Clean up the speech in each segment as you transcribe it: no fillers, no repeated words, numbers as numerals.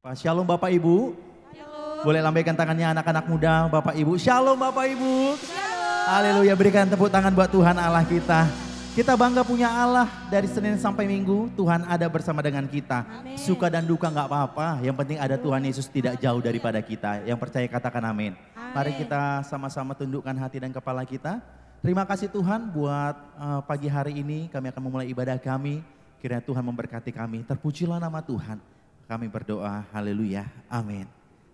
Shalom Bapak Ibu. Shalom. Boleh lambaikan tangannya anak-anak muda Bapak Ibu. Shalom Bapak Ibu. Shalom. Haleluya, berikan tepuk tangan buat Tuhan Allah kita. Kita bangga punya Allah dari Senin sampai Minggu. Tuhan ada bersama dengan kita. Amin. Suka dan duka gak apa-apa. Yang penting ada Tuhan Yesus tidak jauh daripada kita. Yang percaya katakan amin. Mari kita sama-sama tundukkan hati dan kepala kita. Terima kasih Tuhan buat pagi hari ini kami akan memulai ibadah kami. Kiranya Tuhan memberkati kami. Terpujilah nama Tuhan. Kami berdoa, haleluya, amin,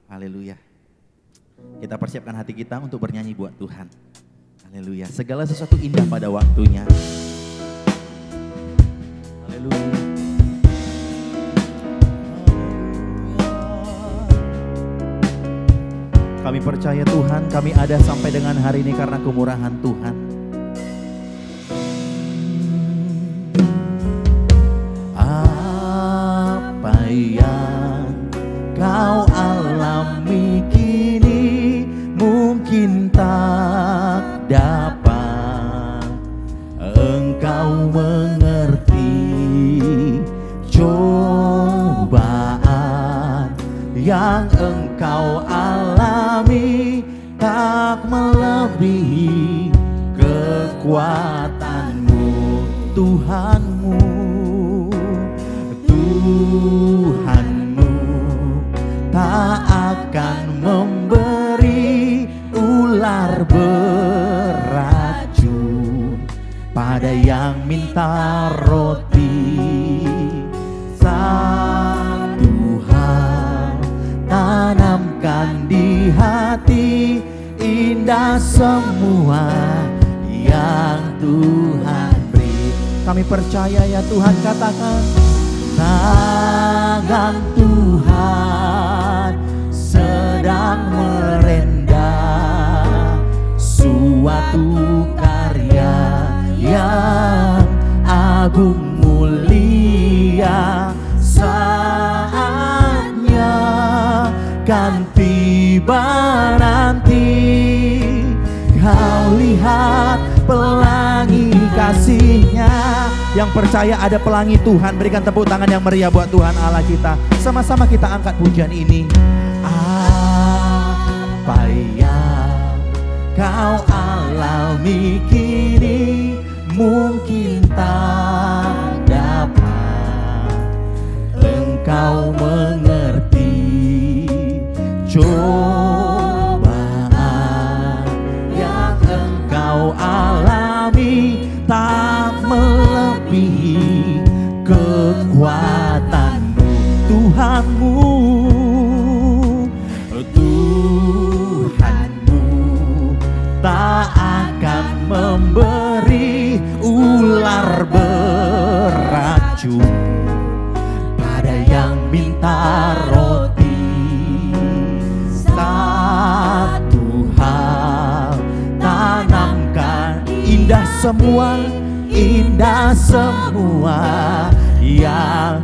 haleluya. Kita persiapkan hati kita untuk bernyanyi buat Tuhan. Haleluya, segala sesuatu indah pada waktunya. Haleluya. Kami percaya Tuhan, kami ada sampai dengan hari ini karena kemurahan Tuhan. Apa yang kau alami kini mungkin tak dapat engkau mengerti. Cobaan yang engkau alami tak melebihi kekuatanmu, Tuhanmu. Tuhanmu tak akan memberi ular beracun pada yang minta roti. Satu hal tanamkan di hati, indah semua yang Tuhan beri. Kami percaya ya Tuhan, katakan tangan Tuhan sedang merendah suatu karya yang agung mulia. Saatnya kan tiba nanti, kau lihat pelangi kasih-Nya. Yang percaya ada pelangi Tuhan, berikan tepuk tangan yang meriah buat Tuhan Allah kita. Sama-sama kita angkat pujian ini. Apa yang kau alami kini mungkin tak dapat engkau mengerti. Cobaan yang engkau alami tak melebihi kekuatanmu, Tuhanmu. Tuhanmu tak akan memberi ular beracun pada yang minta roti. Satu hal tanamkan, indah semua yang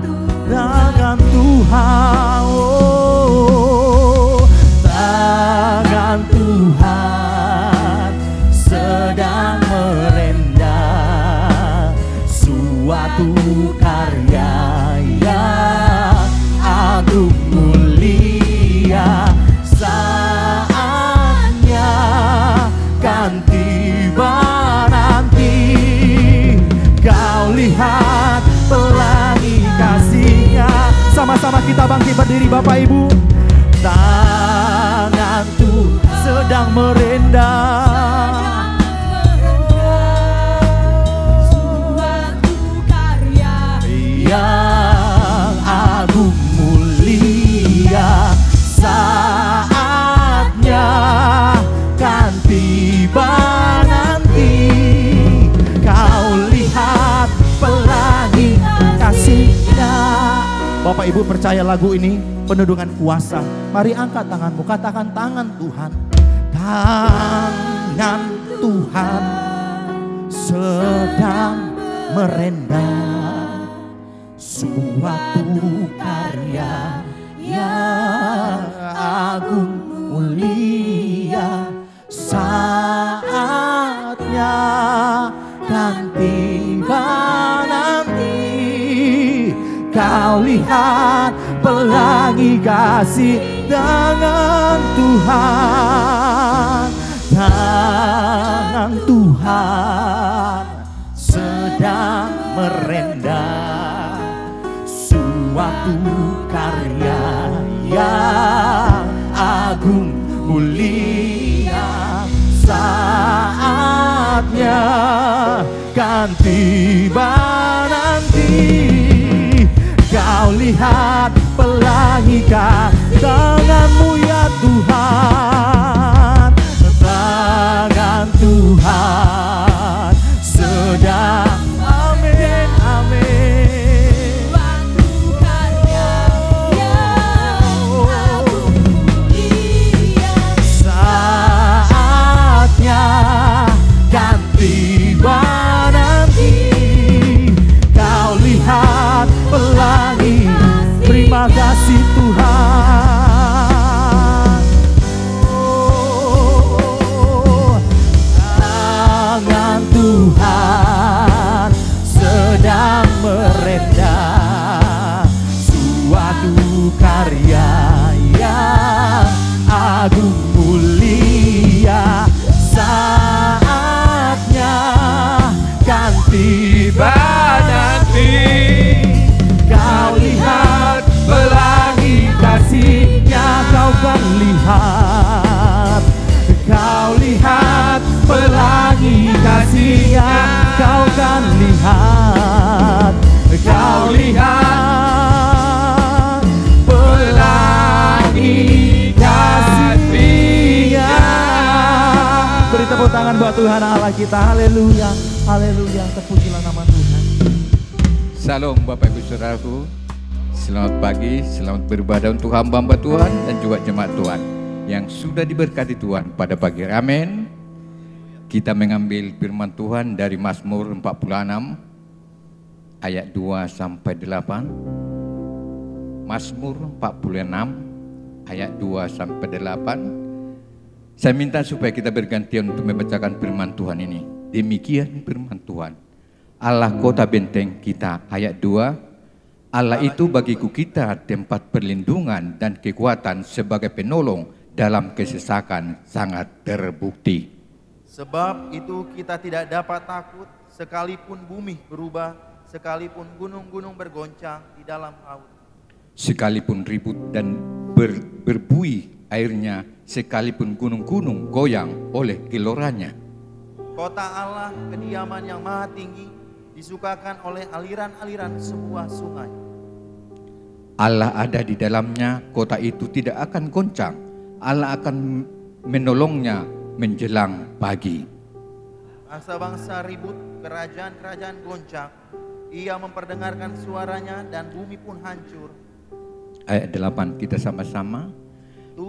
tangan Tuhan. Oh, tangan Tuhan sedang merendah suatu karya yang agung mulia. Saatnya kan tiba nanti, kau lihat pelangi kasih-Nya. Sama-sama kita bangkit berdiri Bapak Ibu. Tangan Tuhan sedang merendah Suatu karya yang agung mulia. Saatnya kan tiba nanti, kau lihat pelangi kasih-Nya. Bapak Ibu percaya lagu ini penuh dengan kuasa. Mari angkat tanganmu, katakan tangan Tuhan. Tangan Tuhan sedang merendah suatu karya yang agung mulia. Saatnya kan tiba nanti, kau lihat pelangi pelangi kasih tangan Tuhan. Tangan Tuhan sedang merendam suatu karya yang agung mulia. Saatnya kan tiba nanti, kau lihat pelangi tanganmu ya Tuhan. Tangan Tuhan sedang, amin, amin. Suatu karya yang agung mulia. Saatnya kan tiba nanti, kau lihat pelangi. Terima kasih Tuhan. Oh, tangan Tuhan sedang meredam suatu karya yang agung mulia. Saatnya kan tiba nanti, kau lihat pelangi kasihnya, kau kan lihat. Kau lihat pelangi kasihnya, kau kan lihat. Kau lihat pelangi kasihnya. Beri tepuk tangan buat Tuhan Allah kita. Haleluya, haleluya, terpujilah nama Tuhan. Salam Bapak Ibu Saudaraku. Selamat pagi, selamat beribadah untuk hamba-hamba Tuhan dan juga jemaat Tuhan yang sudah diberkati Tuhan pada pagi hari. Amin. Kita mengambil firman Tuhan dari Mazmur 46 ayat 2 sampai 8. Mazmur 46 ayat 2 sampai 8. Saya minta supaya kita bergantian untuk membacakan firman Tuhan ini. Demikian firman Tuhan. Allah kota benteng kita, ayat 2. Allah itu bagiku kita tempat perlindungan dan kekuatan sebagai penolong dalam kesesakan sangat terbukti. Sebab itu kita tidak dapat takut sekalipun bumi berubah, sekalipun gunung-gunung bergoncang di dalam laut. Sekalipun ribut dan berbuih airnya, sekalipun gunung-gunung goyang oleh geloranya. Kota Allah, kediaman yang maha tinggi, disukakan oleh aliran-aliran sebuah sungai. Allah ada di dalamnya, kota itu tidak akan goncang. Allah akan menolongnya menjelang pagi. Bangsa-bangsa ribut, kerajaan-kerajaan goncang. Ia memperdengarkan suaranya dan bumi pun hancur. Ayat 8 kita sama-sama.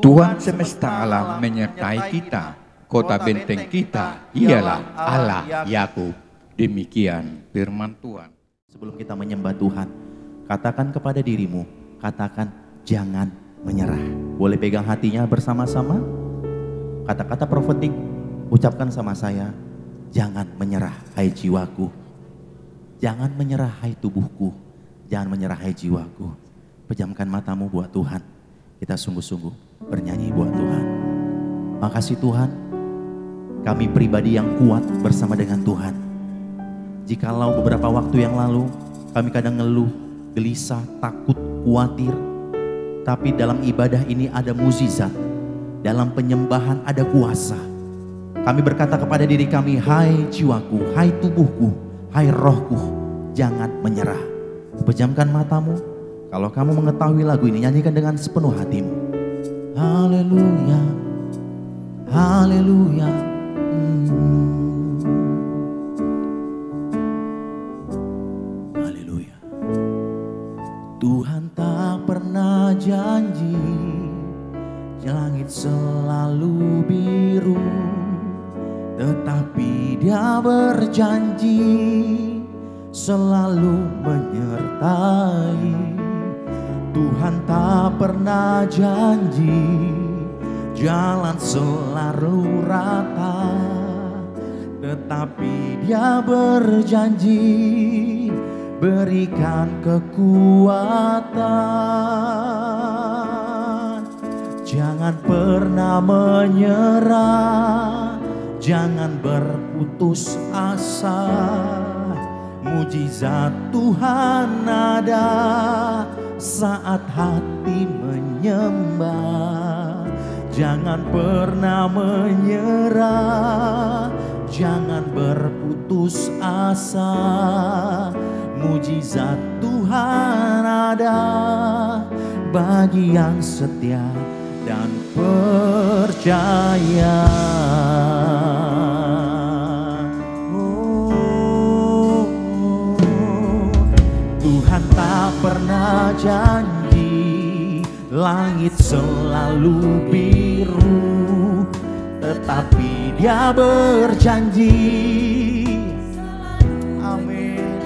Tuhan semesta alam menyertai kita, kota benteng kita ialah Allah Yakub. Demikian firman Tuhan. Sebelum kita menyembah Tuhan, katakan kepada dirimu, katakan jangan menyerah. Boleh pegang hatinya bersama-sama. Kata-kata profetik, ucapkan sama saya, jangan menyerah hai jiwaku. Jangan menyerah hai tubuhku. Jangan menyerah hai jiwaku. Pejamkan matamu buat Tuhan. Kita sungguh-sungguh bernyanyi buat Tuhan. Makasih Tuhan, kami pribadi yang kuat bersama dengan Tuhan. Jikalau beberapa waktu yang lalu kami kadang ngeluh, gelisah, takut, khawatir. Tapi dalam ibadah ini ada mukjizat. Dalam penyembahan ada kuasa. Kami berkata kepada diri kami, hai jiwaku, hai tubuhku, hai rohku, jangan menyerah. Pejamkan matamu. Kalau kamu mengetahui lagu ini, nyanyikan dengan sepenuh hatimu. Haleluya, haleluya. Haleluya. Tuhan tak pernah janji langit selalu biru, tetapi Dia berjanji selalu menyertai. Tuhan tak pernah janji jalan selalu rata, tetapi Dia berjanji berikan kekuatan. Jangan pernah menyerah, jangan berputus asa. Mujizat Tuhan ada saat hati menyembah. Jangan pernah menyerah, jangan berputus asa. Mujizat Tuhan ada bagi yang setia dan percaya. Tuhan tak pernah janji langit selalu biru, tetapi Dia berjanji. Amin.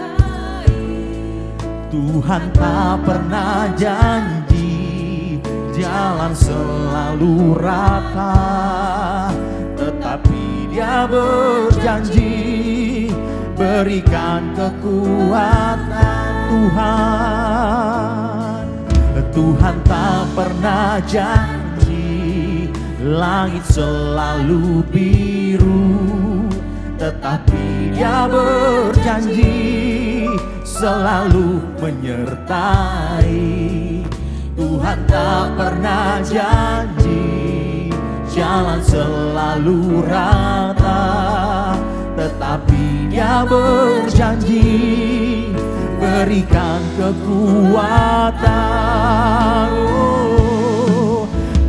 Tuhan tak pernah janji jalan selalu rata, tetapi Dia berjanji berikan kekuatan. Tuhan tak pernah janji langit selalu biru, tetapi Dia berjanji selalu menyertai. Tuhan tak pernah janji jalan selalu rata, tetapi Dia berjanji berikan kekuatan.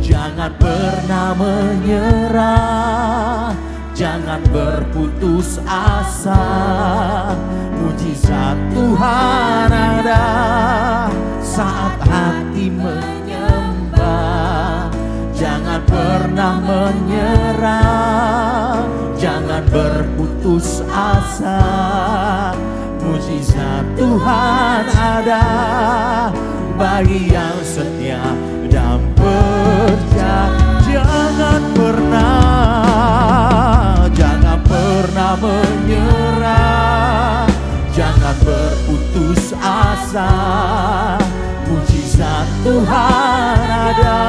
Jangan pernah menyerah, jangan berputus asa. Mujizat Tuhan ada saat hati menyembah. Jangan pernah menyerah, jangan berputus asa. Mujizat Tuhan ada bagi yang setia dan percaya. Jangan pernah menyerah, jangan berputus asa. Mujizat Tuhan ada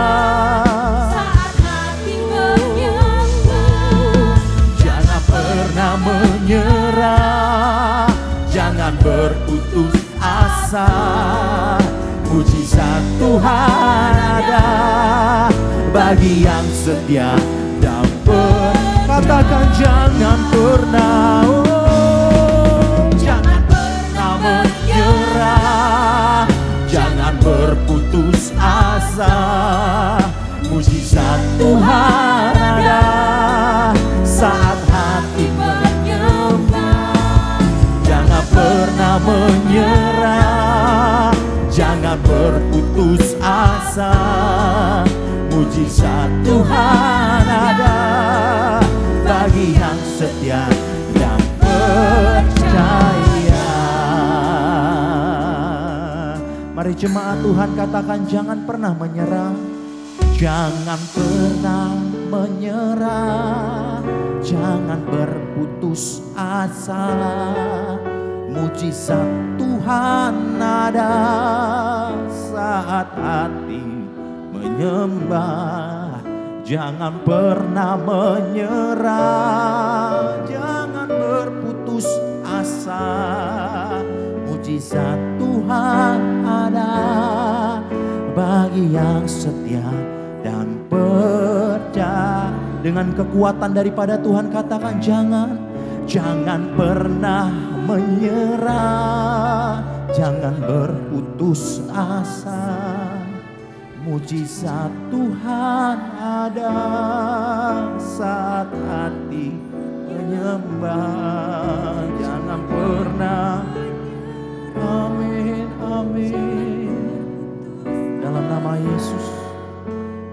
saat hati menyembah. Jangan pernah menyerah, jangan berputus asa. Mujizat Tuhan ada bagi yang setia dan katakan jangan pernah, jangan pernah menyerah, jangan berputus asa. Mujizat Tuhan ada saat hati menyembah. Jangan pernah menyerah, jangan berputus asa. Mujizat Tuhan ada bagi yang setia dan percaya. Mari jemaat Tuhan katakan jangan pernah menyerah, jangan pernah menyerah, jangan berputus asa. Mujizat Tuhan ada saat hati menyembah. Jangan pernah menyerah, jangan berputus asa. Mujizat Tuhan ada bagi yang setia dan percaya. Dengan kekuatan daripada Tuhan katakan jangan pernah menyerah, jangan berputus asa. Mujizat Tuhan ada saat hati menyembah. Jangan pernah, amin, amin. Dalam nama Yesus,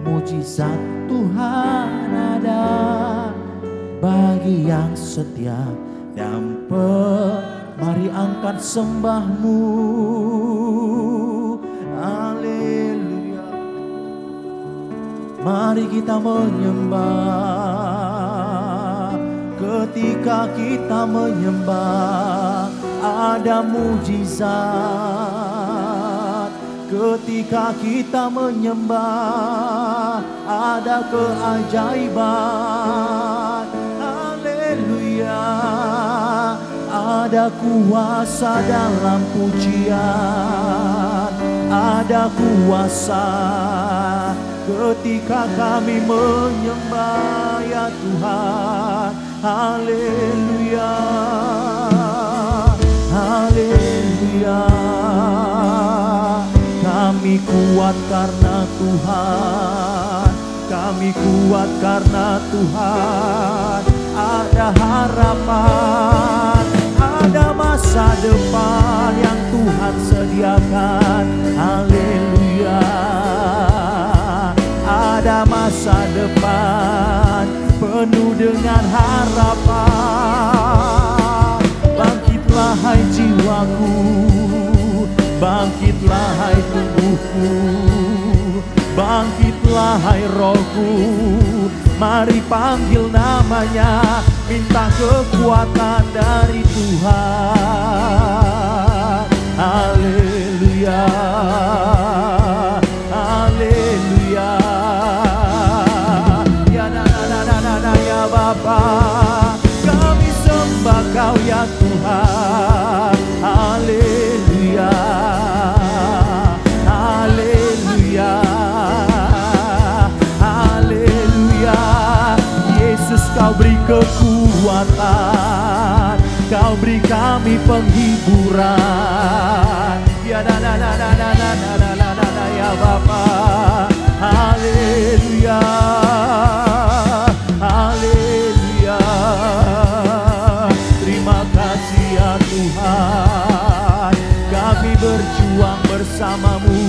mujizat Tuhan ada bagi yang setia dan mari angkat sembahmu. Haleluya. Mari kita menyembah. Ketika kita menyembah ada mujizat. ketika kita menyembah ada keajaiban. Haleluya, ada kuasa dalam pujian, ada kuasa ketika kami menyembah ya Tuhan. Haleluya, haleluya. Kami kuat karena Tuhan, kami kuat karena Tuhan. Ada harapan, ada masa depan yang Tuhan sediakan. Haleluya, ada masa depan penuh dengan harapan. Bangkitlah hai jiwaku, bangkitlah hai tubuhku, bangkitlah hai rohku. Mari panggil namanya, minta kekuatan dari Tuhan. Haleluya, haleluya. Ya na na na na na na ya Bapa, kami sembah Kau ya Tuhan. Haleluya, haleluya, haleluya. Yesus, Kau beri kekuatan, Kau beri kami penghiburan. Ya na na na na na na na na na na na ya Bapa. Haleluya, haleluya. Terima kasih ya Tuhan, kami berjuang bersama-Mu,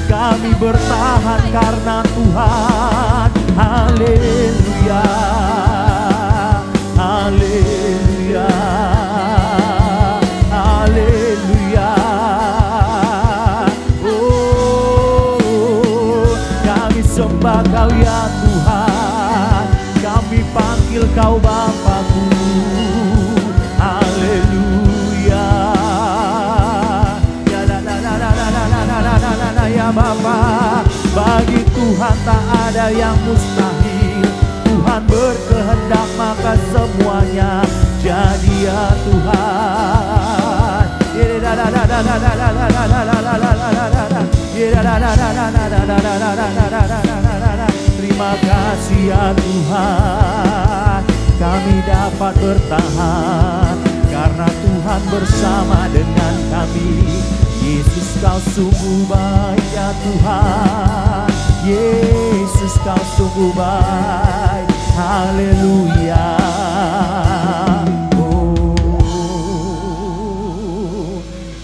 kami bertahan karena Tuhan. Haleluya, haleluya, haleluya. Oh, kami sembah Kau ya Tuhan, kami panggil Kau Bapakku. Haleluya, ya na na na na na na na na na na na ya Bapa. Bagi Tuhan tak ada yang mustahil, Tuhan berkehendak maka semuanya jadi ya Tuhan. Terima kasih ya Tuhan, kami dapat bertahan karena Tuhan bersama dengan kami. Yesus, Kau sungguh baik ya Tuhan, Yesus, Kau sungguh baik. Haleluya. Oh,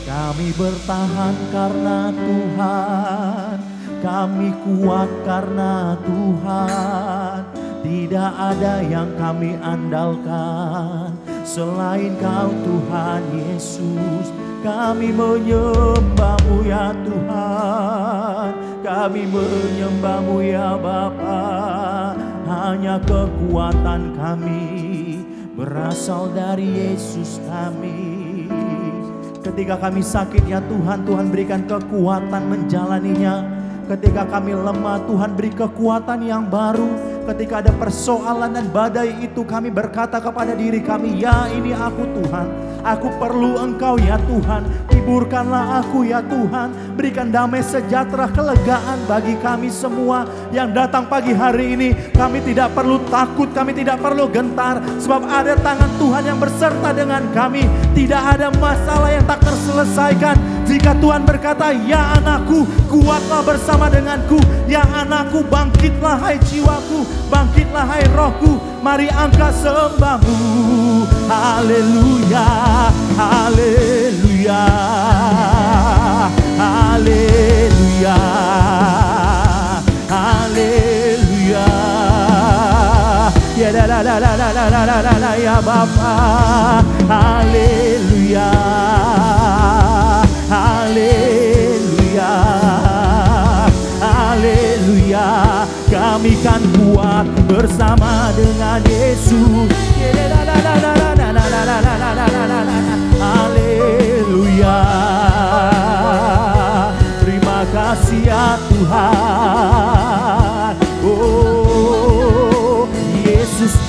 kami bertahan karena Tuhan, kami kuat karena Tuhan. Tidak ada yang kami andalkan selain Kau Tuhan Yesus. Kami menyembah-Mu ya Tuhan, kami menyembah-Mu ya Bapa. Hanya kekuatan kami berasal dari Yesus kami. Ketika kami sakit ya Tuhan, Tuhan berikan kekuatan menjalaninya. Ketika kami lemah, Tuhan beri kekuatan yang baru. Ketika ada persoalan dan badai itu, kami berkata kepada diri kami, ya ini aku Tuhan, aku perlu Engkau ya Tuhan. Hiburkanlah aku ya Tuhan, berikan damai sejahtera, kelegaan bagi kami semua yang datang pagi hari ini. Kami tidak perlu takut, kami tidak perlu gentar, sebab ada tangan Tuhan yang berserta dengan kami. Tidak ada masalah yang tak terselesaikan jika Tuhan berkata, ya anakku, kuatlah bersama denganku. Ya anakku, bangkitlah hai jiwaku, bangkitlah hai rohku. Mari angkat sembahmu. Haleluya, haleluya, haleluya, haleluya. Ya la la la la la la la la la ya Bapa. Haleluya, haleluya, haleluya. Kami kan kuat bersama dengan Yesus. Haleluya. Terima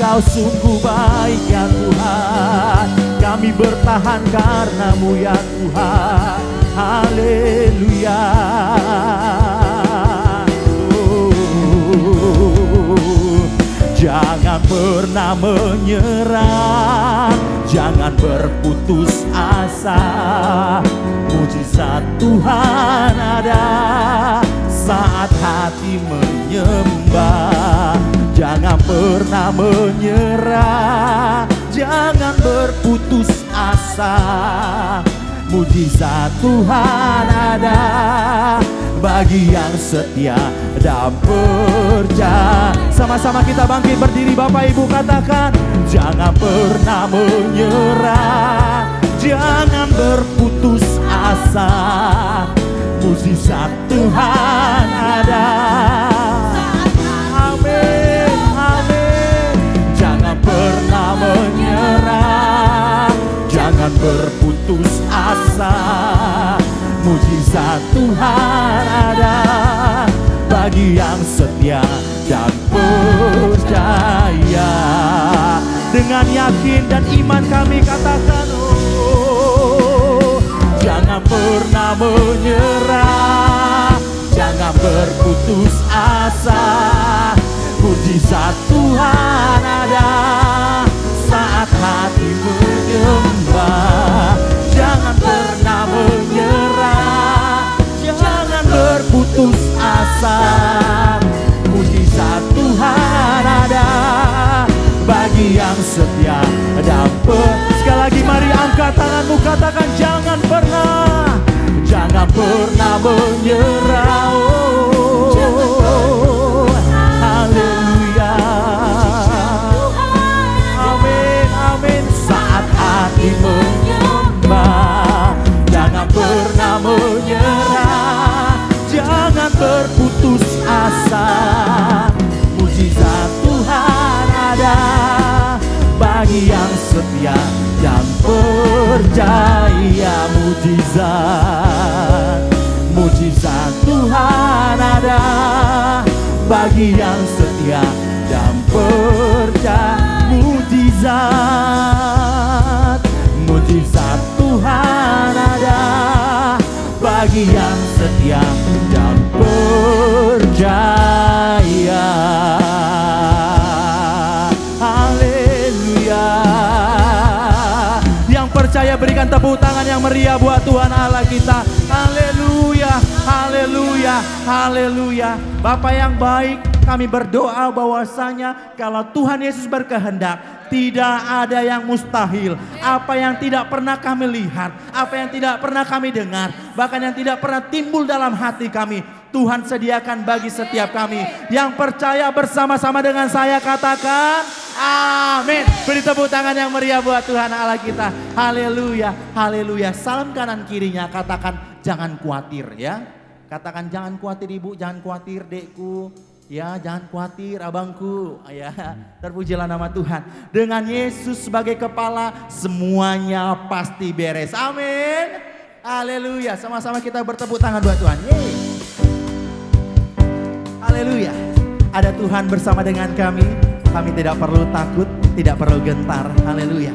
Engkau sungguh baik ya Tuhan, kami bertahan karena-Mu ya Tuhan. Haleluya. Jangan pernah menyerah, jangan berputus asa. Mujizat Tuhan ada saat hati menyembah. Jangan pernah menyerah, jangan berputus asa. Mujizat Tuhan ada bagi yang setia dan percaya. Sama-sama kita bangkit berdiri, Bapak Ibu katakan, jangan pernah menyerah, jangan berputus asa. Mujizat Tuhan ada. Amin, amin. Jangan pernah menyerah, jangan berputus asa. Mujizat Tuhan ada bagi yang setia dan percaya. Dengan yakin dan iman kami katakan, oh, jangan pernah menyerah, jangan berputus asa. Mujizat Tuhan ada saat hati menyembah. Jangan pernah menyerah, jangan berputus asa. Mujizat Tuhan ada bagi yang setia dan sekali lagi mari angkat tanganmu, katakan jangan pernah, jangan pernah menyerah. Oh, haleluya. Amin, amin. Saat hati menyembah, jangan pernah menyerah, jangan berputus asa. Mujizat Tuhan ada bagi yang setia dan percaya. Mujizat Tuhan ada bagi yang setia dan percaya. Mujizat Tuhan ada bagi yang setia dan percaya. Haleluya. Yang percaya berikan tepuk tangan yang meriah buat Tuhan Allah kita. Haleluya, haleluya, haleluya. Bapak yang baik, kami berdoa bahwasanya kalau Tuhan Yesus berkehendak, tidak ada yang mustahil. Apa yang tidak pernah kami lihat, apa yang tidak pernah kami dengar, bahkan yang tidak pernah timbul dalam hati kami, Tuhan sediakan bagi setiap kami. Yang percaya bersama-sama dengan saya katakan amin. Beri tepuk tangan yang meriah buat Tuhan Allah kita. Haleluya, haleluya. Salam kanan kirinya, katakan jangan khawatir ya. Katakan jangan khawatir ibu, jangan khawatir dekku. Ya, jangan khawatir abangku. Ya, terpujilah nama Tuhan. Dengan Yesus sebagai kepala, semuanya pasti beres. Amin. Haleluya. Sama-sama kita bertepuk tangan buat Tuhan. Yeay. Haleluya. Ada Tuhan bersama dengan kami. Kami tidak perlu takut, tidak perlu gentar. Haleluya.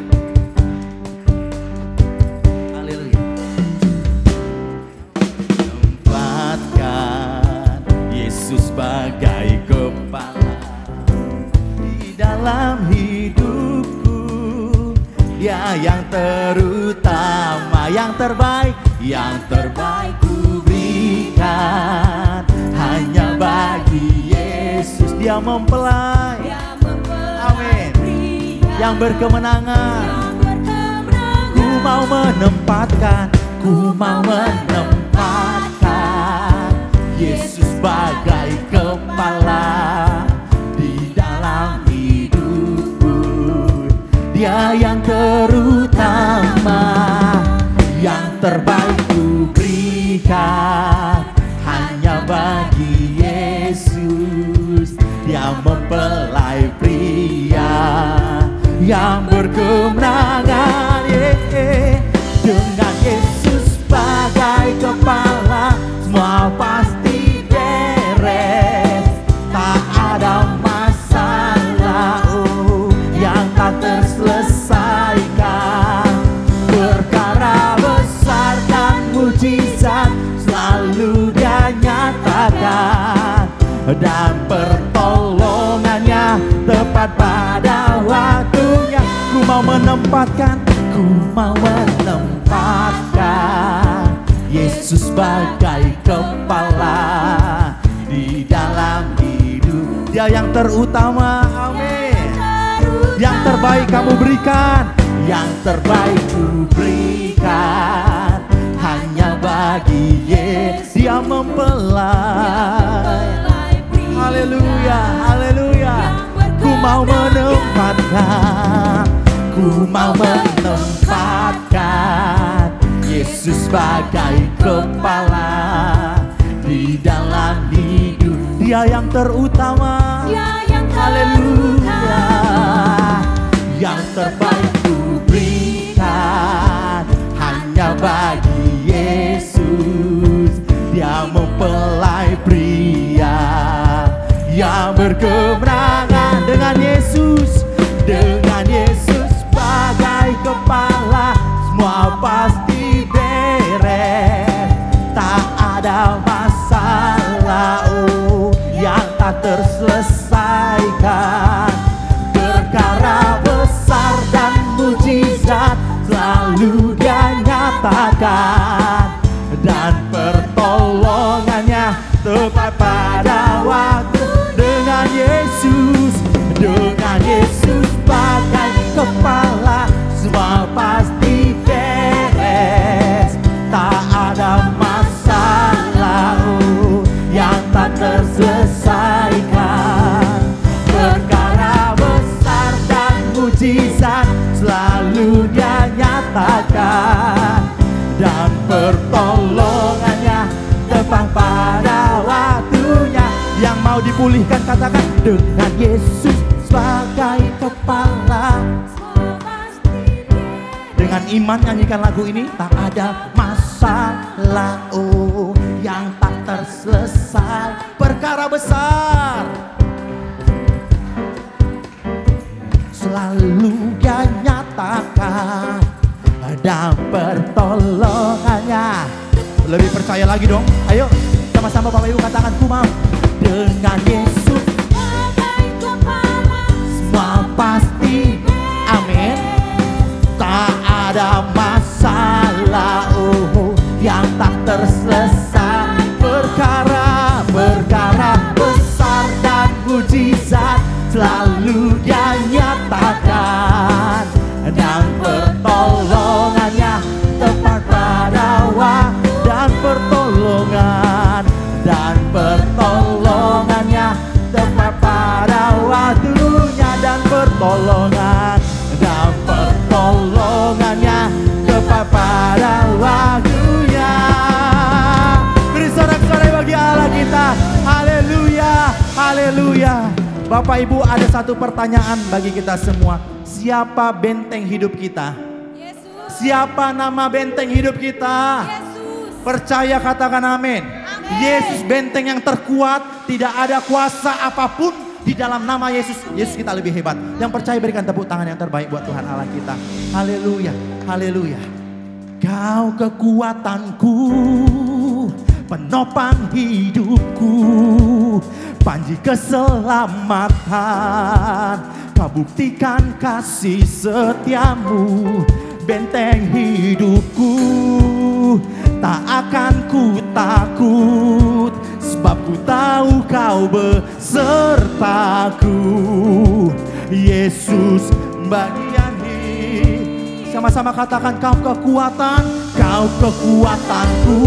Haleluya. Tempatkan Yesus sebagai kepala di dalam hidupku. Dia yang terutama, yang terbaik ku berikan hanya bagi Yesus. Dia mempelai, amin, yang berkemenangan. Ku mau menempatkan Yesus sebagai kepala di dalam hidupku. Dia yang terutama, yang terbaik ku berikan hanya bagi Yesus. Dia mempelai pria yang berkemenangan. Dengan Yesus sebagai kepala, semua pasti beres. dan pertolongannya tepat pada waktunya. Ku mau menempatkan Yesus sebagai kepala di dalam hidup. Dia yang terutama, amin. Yang terbaik kamu berikan, yang terbaik ku berikan hanya bagi Yesus. Dia mempelai. Haleluya, haleluya. Ku mau menempatkan Yesus sebagai kepala di dalam hidup. Dia yang terutama, haleluya. Yang terbaik ku berikan hanya bagi Yesus. Dia mempelai pria yang berkemenangan dengan Yesus. Dengan Yesus sebagai kepala, semua pasti beres. Tak ada masalah yang tak terselesaikan. Perkara besar dan mujizat selalu Dia nyatakan, dan pertolongannya tepat pada waktu. Dengan Yesus sebagai kepala, semua pasti beres. Tak ada masalah yang tak terselesaikan. Perkara besar dan mujizat selalu Dia nyatakan, dan pertolongannya tepat pada waktunya. Yang mau dipulihkan katakan, dengan Yesus sebagai kepala. Dengan iman nyanyikan lagu ini. Tak ada masalah yang tak terselesai. Perkara besar selalu Dia nyatakan, dan pertolongannya. Lebih percaya lagi dong. Ayo sama-sama Bapak Ibu katakan, ku mau. Dengan Yesus semua pasti, amin. Tak ada masalah yang tak terselesai. Perkara besar dan mujizat selalu Dia nyatakan, dan pertolongannya tepat pada waktu. Dan pertolongannya tepat pada waktunya. Dan pertolongannya tepat pada waktunya. Beri sorak-sorai bagi Allah kita. Haleluya, haleluya. Bapak Ibu, ada satu pertanyaan bagi kita semua. Siapa benteng hidup kita? Yesus. Siapa nama benteng hidup kita? Yesus. Percaya katakan amin. Yesus benteng yang terkuat. Tidak ada kuasa apapun di dalam nama Yesus. Yesus kita lebih hebat. Yang percaya berikan tepuk tangan yang terbaik buat Tuhan Allah kita. Haleluya, haleluya. Kau kekuatanku, penopang hidupku, panji keselamatan. Kau buktikan kasih setiamu, benteng hidupku. Tak akan ku takut, sebab ku tahu Kau besertaku. Yesus bagian hidup. Sama-sama katakan, Kau kekuatan, Kau kekuatanku,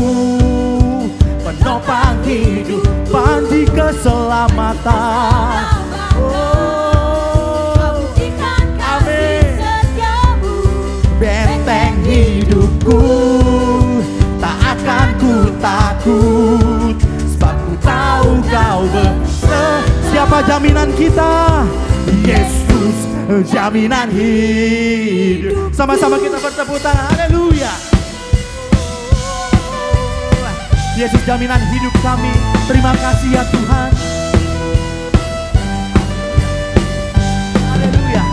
penopang hidup, panji keselamatan. Amin. Benteng hidupku, tak akan ku takut, sebab ku tahu Kau beserta. Siapa jaminan kita? Yesus jaminan hidup. Sama-sama kita bertepuk tangan. Haleluya. Yesus jaminan hidup kami. Terima kasih ya Tuhan. Haleluya.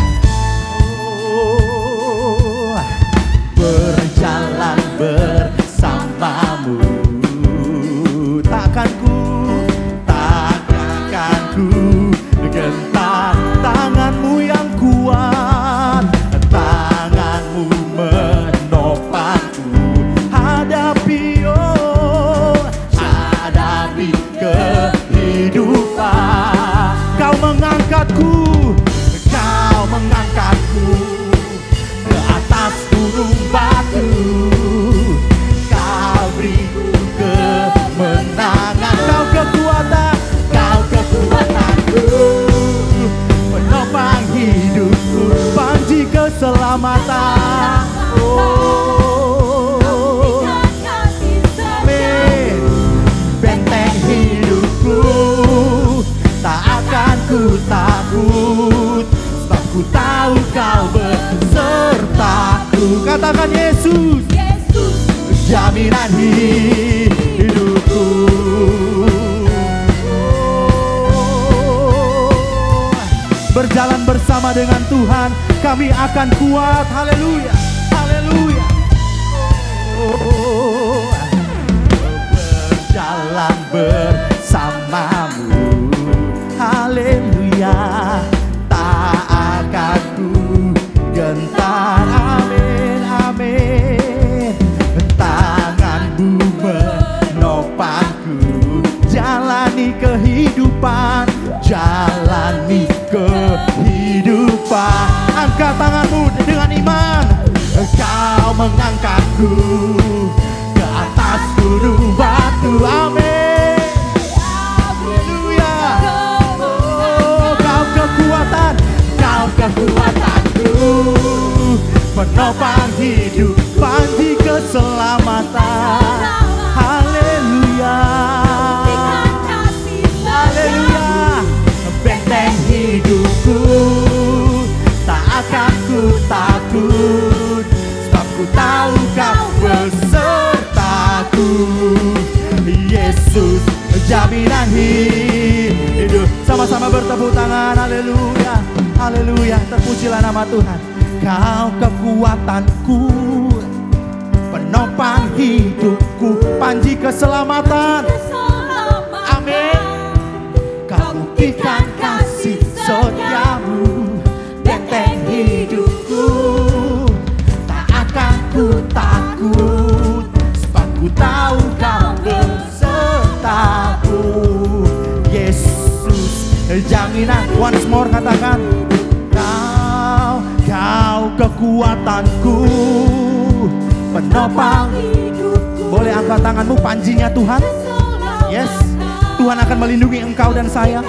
Berjalan bersamamu, takkan ku mengangkatku, Kau mengangkatku ke atas gunung batu. Kau beriku kemenangan, Kau kekuatanku, penopang hidupku, panji keselamatan. Oh, amin. Benteng hidupku, tak akan ku takut, sebab ku tahu Kau besertaku. Katakan Yesus, jaminan hidupku. Berjalan bersama dengan Tuhan, kami akan kuat. Haleluya, haleluya. Berjalan bersamamu, haleluya. Tak akan ku gentar, amin, amin. Tanganmu menopangku, jalani kehidupan, jalani kehidupan. Angkat tanganmu dengan iman. Kau mengangkatku ke atas gunung batu, amin. Haleluya. Oh, Kau kekuatan, Kau kekuatanku, penopang hidup, panji keselamatan. Haleluya, haleluya. Benteng hidupku, tak akan ku takut, sebab ku tahu Kau besertaku. Yesus, jaminan hidup. Sama-sama bertepuk tangan, haleluya, haleluya. Terpujilah nama Tuhan. Kau kekuatanku, penopang hidupku, panji keselamatan. Amin. Kau buktikan kasih setiamu, benteng hidupku, tak akan ku takut, sebab ku tahu Kau besertaku. Yesus, jaminan. Once more katakan, Kau kekuatanku, penopang. Boleh angkat tanganmu, panjinya Tuhan. Yes, Tuhan akan melindungi engkau dan saya.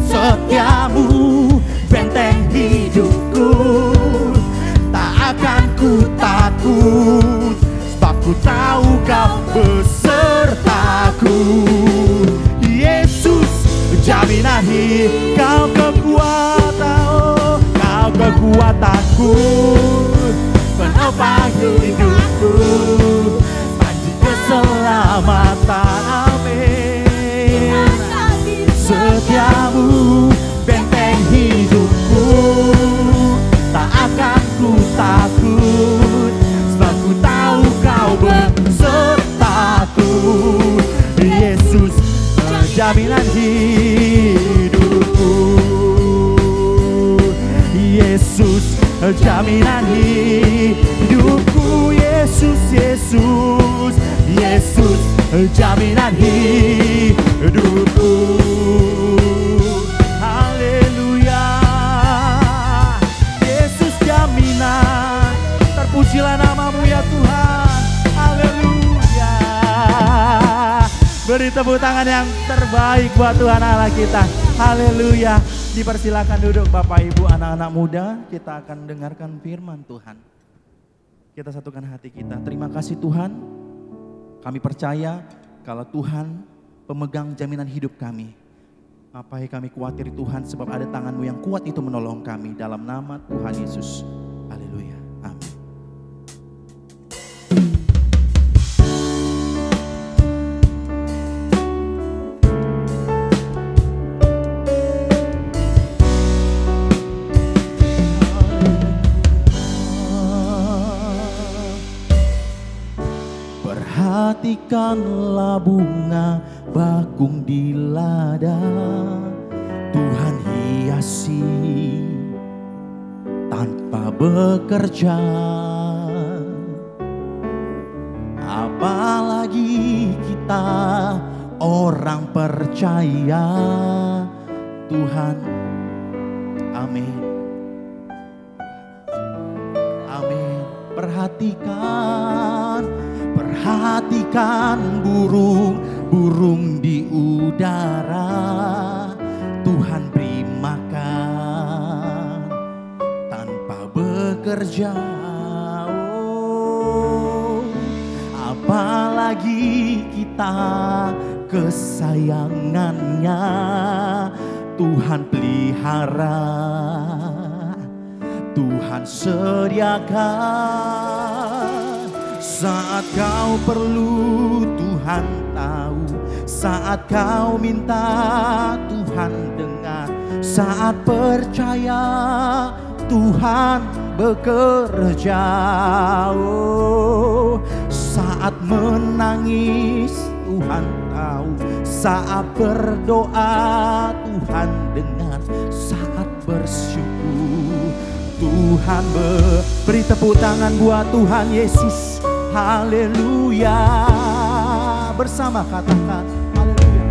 Setiamu, benteng hidupku, tak akan ku takut, sebab ku tahu Kau besertaku. Yesus, jaminan hidup. Kau kekuatan, oh, Kau kekuatanku, penopang hidupku, panji keselamatan, amin. Setiamu, benteng hidupku, tak akan ku takut, sebab ku tahu Kau besertaku. Yesus, jaminan hidupku. Yesus, jaminan hidupku. Yesus, Yesus, Yesus, jaminan hidupku. Haleluya. Yesus, jaminan. Terpujilah nama-Mu ya Tuhan. Haleluya. Beri tepuk tangan yang terbaik buat Tuhan Allah kita. Haleluya. Dipersilakan duduk Bapak Ibu, anak-anak muda. Kita akan dengarkan firman Tuhan. Kita satukan hati kita. Terima kasih Tuhan. Kami percaya kalau Tuhan pemegang jaminan hidup kami. Apa yang kami khawatir Tuhan, sebab ada tangan-Mu yang kuat itu menolong kami. Dalam nama Tuhan Yesus. Haleluya. Amin. Perhatikanlah bunga bakung di ladang, Tuhan hiasi tanpa bekerja. Apalagi kita orang percaya, Tuhan. Amin. Amin. Perhatikan burung-burung di udara. Tuhan beri makan tanpa bekerja. Oh, apalagi kita kesayangannya. Tuhan pelihara, Tuhan sediakan. Saat kau perlu Tuhan tahu, saat kau minta Tuhan dengar, saat percaya Tuhan bekerja. Oh, saat menangis Tuhan tahu, saat berdoa Tuhan dengar, saat bersyukur Tuhan beri tepuk tangan buat Tuhan Yesus. Haleluya. Bersama katakan haleluya.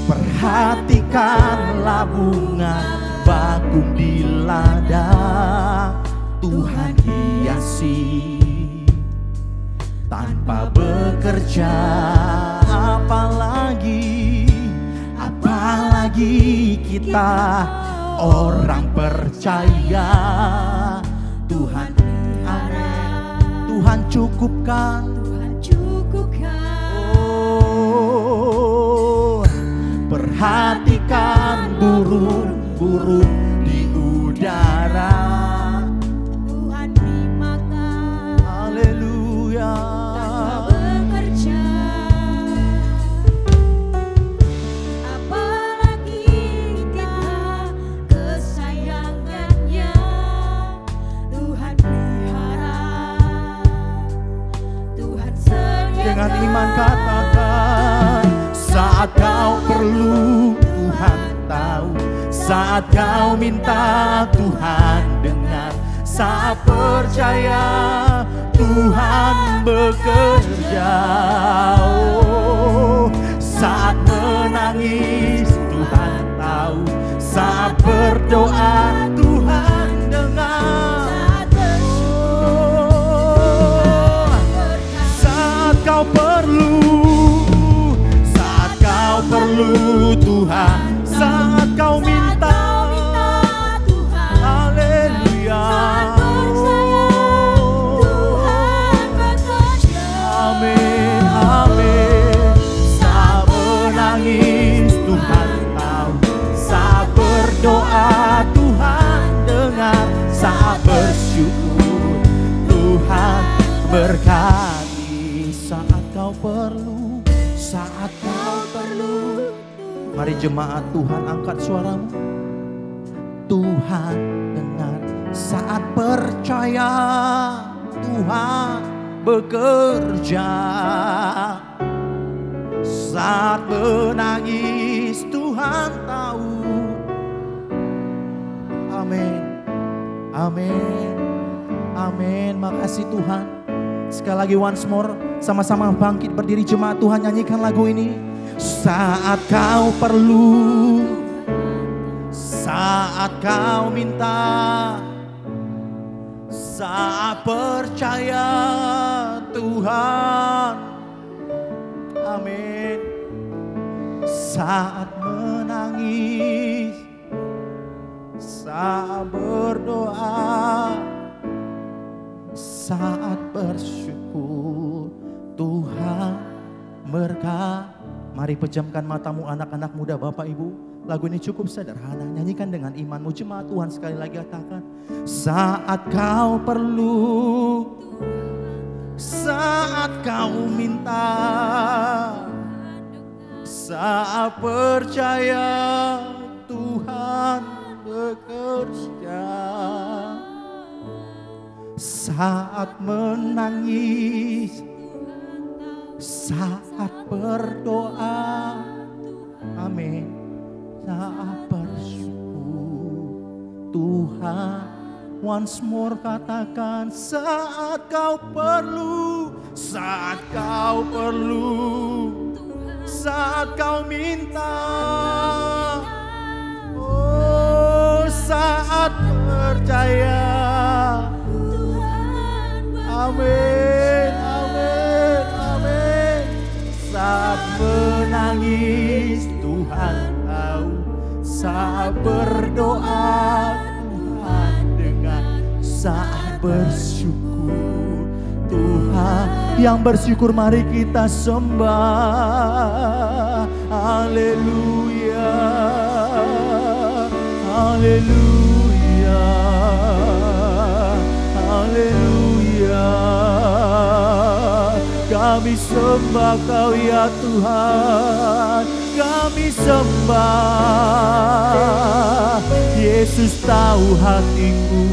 Perhatikanlah bunga bakung di ladang, Tuhan hiasi tanpa bekerja. Apalagi kita orang percaya. Tuhan cukupkan. Oh, perhatikan burung-burung di udara. Tuhan beri makan. Haleluya. Tanpa bekerja. Apalagi kita kesayangannya. Tuhan pelihara, Tuhan sediakan. Dengan iman katakan, saat kau perlu Tuhan tahu, saat kau minta Tuhan dengar, saat percaya Tuhan bekerja. Oh, saat menangis Tuhan tahu, saat berdoa Tuhan dengar. Saat kau perlu Tuhan, saat kau minta Tuhan, haleluya. Tuhan bekerja. Amin, amin. Saat menangis Tuhan tahu, saat berdoa Tuhan dengar, saat bersyukur Tuhan berkati. Saat kau perlu, saat kau perlu. Mari jemaat Tuhan angkat suaramu. Tuhan dengar. Saat percaya Tuhan bekerja. Saat menangis Tuhan tahu. Amin. Amin. Amin. Makasih Tuhan. Sekali lagi once more, sama-sama bangkit berdiri jemaat Tuhan, nyanyikan lagu ini. Saat kau perlu, saat kau minta, saat percaya Tuhan. Amin. Saat menangis, saat berdoa, saat bersyukur Tuhan berkati. Mari pejamkan matamu anak-anak muda, Bapak Ibu. Lagu ini cukup sederhana, nyanyikan dengan imanmu. Jemaat Tuhan sekali lagi katakan. Saat kau perlu, saat kau minta, saat percaya Tuhan bekerja. Saat menangis, saat berdoa, amin. Saat bersyukur Tuhan. Once more katakan, saat kau perlu, saat kau perlu, saat kau minta, saat berdoa Tuhan dengar, saat bersyukur Tuhan. Yang bersyukur mari kita sembah. Haleluya, haleluya, haleluya. Kami sembah Kau ya Tuhan, kami sembah. Yesus tahu hatiku,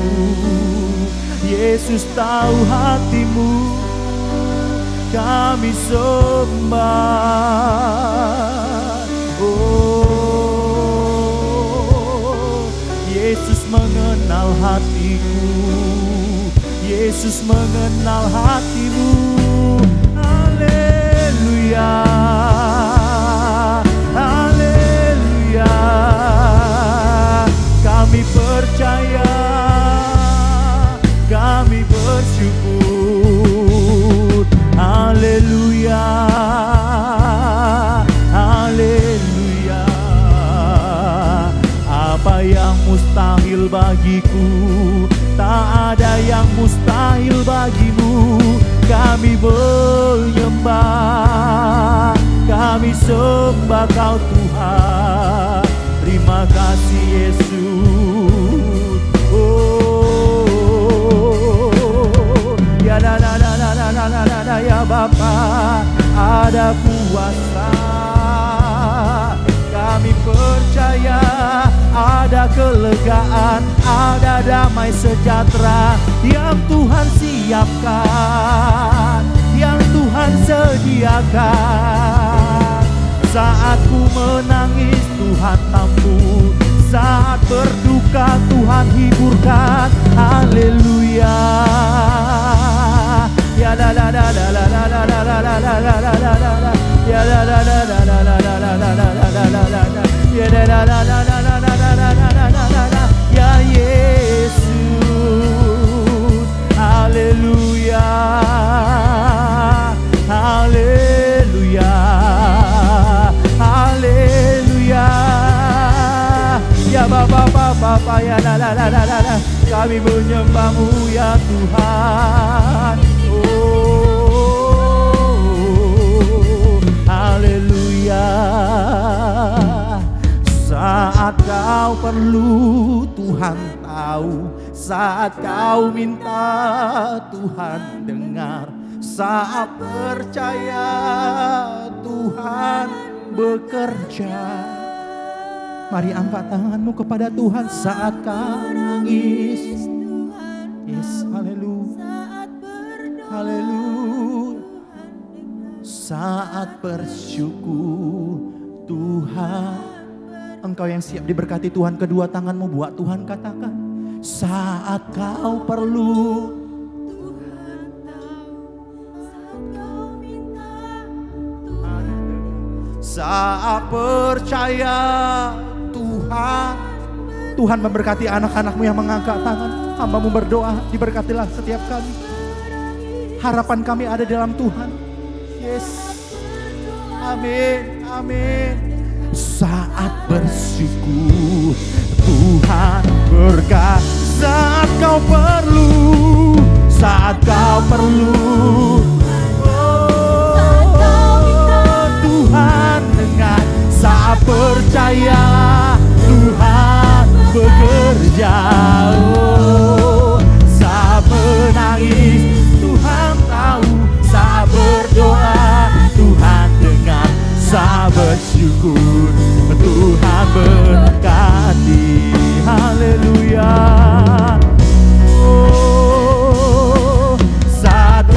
Yesus tahu hatimu. Kami sembah. Oh, Yesus mengenal hatiku, Yesus mengenal hatimu. Haleluya, haleluya. Kami percaya, kami bersyukur. Haleluya, haleluya. Apa yang mustahil bagiku, tak ada yang mustahil bagimu. Kami menyembah, kami sembah Kau Tuhan. Terima kasih Yesus. Oh, ya ya Bapa, ada kuasa. Kami percaya ada kelegaan, ada damai sejahtera yang Tuhan siapkan, yang Tuhan sediakan. Saat ku menangis Tuhan tampung, saat berduka Tuhan hiburkan. Haleluya. Ya la la la la la la la la la la la la la la. Ya la la la la la la la la la la la la la. Ya la la la la la la la la la la la la. Ya Yesus. Haleluya. Haleluya. Haleluya. Ya Bapa ya la la la la la. Kami menyembah-Mu ya Tuhan. Oh, haleluya. Saat Kau perlu Tuhan tahu, saat Kau minta Tuhan dengar, saat percaya Tuhan bekerja. Mari angkat tanganmu kepada Tuhan saat Kau nangis. Yes, haleluya. Haleluya. Saat bersyukur Tuhan. Engkau yang siap diberkati Tuhan, kedua tanganmu buat Tuhan katakan. Saat Kau perlu, saat percaya Tuhan. Tuhan memberkati anak-anak-Mu yang mengangkat tangan. Hamba-Mu berdoa, diberkatilah setiap kami. Harapan kami ada dalam Tuhan. Yes. Amin, amin. Saat bersyukur Tuhan berkat. Saat Kau perlu, saat Kau perlu, oh, Tuhan dengar. Saat percaya Tuhan bekerja. Oh, saat menangis Tuhan tahu, saat berdoa Tuhan dengar, saat bersyukur Tuhan berkati. Haleluya. Oh, saat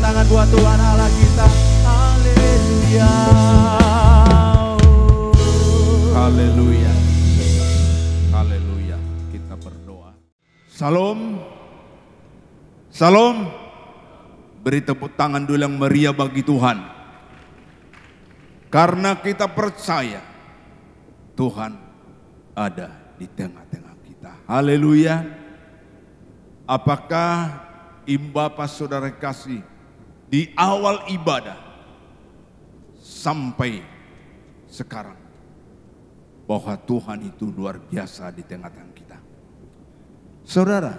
tangan buat Tuhan Allah kita. Haleluya. Haleluya. Haleluya. Kita berdoa. Salam. Salam. Beri tepuk tangan dulu yang meriah bagi Tuhan. Karena kita percaya Tuhan ada di tengah-tengah kita. Haleluya. Apakah Bapak Saudara kasih di awal ibadah sampai sekarang bahwa Tuhan itu luar biasa di tengah-tengah kita. Saudara,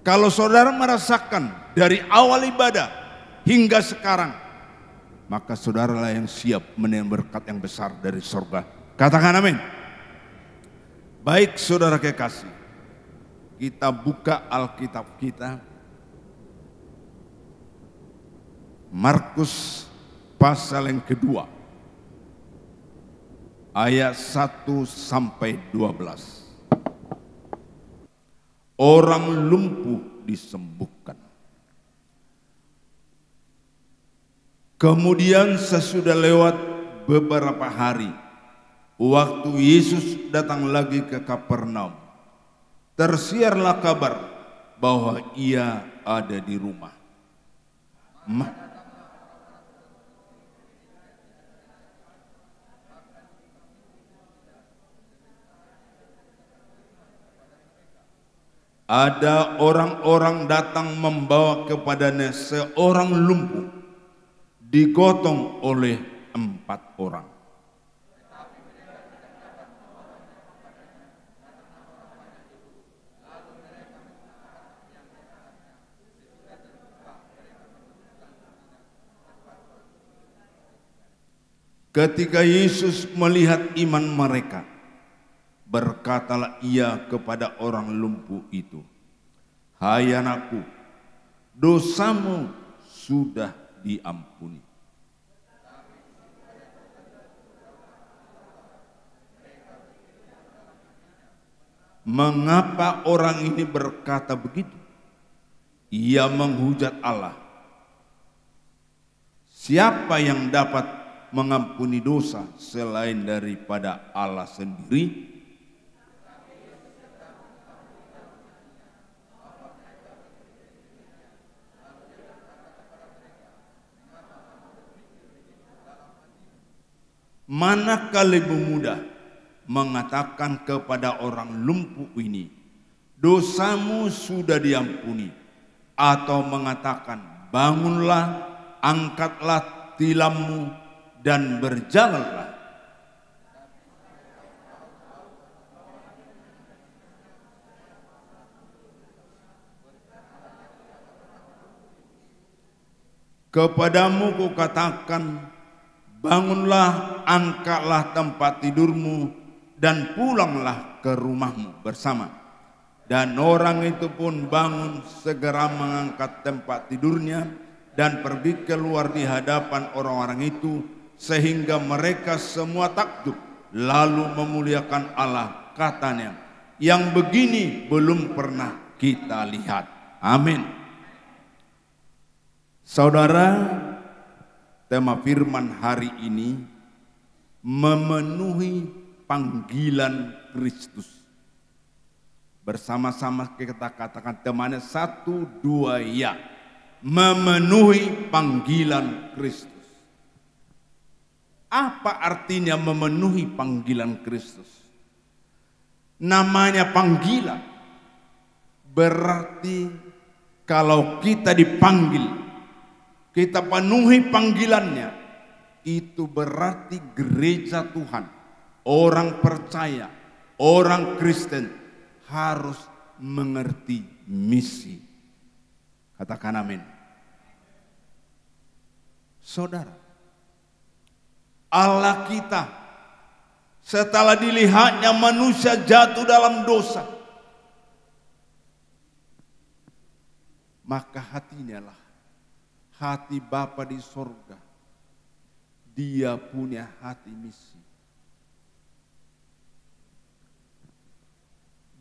kalau saudara merasakan dari awal ibadah hingga sekarang, maka saudaralah yang siap menerima berkat yang besar dari surga. Katakan amin. Baik saudara kekasih, kita buka Alkitab kita. Markus pasal yang kedua, ayat 1 sampai 12. Orang lumpuh disembuhkan. Kemudian sesudah lewat beberapa hari, waktu Yesus datang lagi ke Kapernaum, tersiarlah kabar bahwa ia ada di rumah. Ada orang-orang datang membawa kepadanya seorang lumpuh, digotong oleh 4 orang. Ketika Yesus melihat iman mereka, berkatalah ia kepada orang lumpuh itu, "Hai anakku, dosamu sudah diampuni." Mengapa orang ini berkata begitu? Ia menghujat Allah. Siapa yang dapat mengampuni dosa selain daripada Allah sendiri? Manakah lebih mudah mengatakan kepada orang lumpuh ini, "Dosamu sudah diampuni," atau mengatakan, "Bangunlah, angkatlah tilammu dan berjalanlah"? Kepadamu kukatakan, bangunlah, angkatlah tempat tidurmu, dan pulanglah ke rumahmu bersama. Dan orang itu pun bangun, segera mengangkat tempat tidurnya, dan pergi keluar di hadapan orang-orang itu, sehingga mereka semua takjub, lalu memuliakan Allah. Katanya, "Yang begini belum pernah kita lihat." Amin. Saudara, tema firman hari ini memenuhi panggilan Kristus. Bersama-sama kita katakan temannya 1, 2 ya. Memenuhi panggilan Kristus. Apa artinya memenuhi panggilan Kristus? Namanya panggilan. Berarti kalau kita dipanggil, kita penuhi panggilannya, itu berarti gereja Tuhan, orang percaya, orang Kristen harus mengerti misi. Katakan amin. Saudara, Allah kita setelah dilihatnya manusia jatuh dalam dosa, maka hatinya lah hati Bapa di sorga. Dia punya hati misi.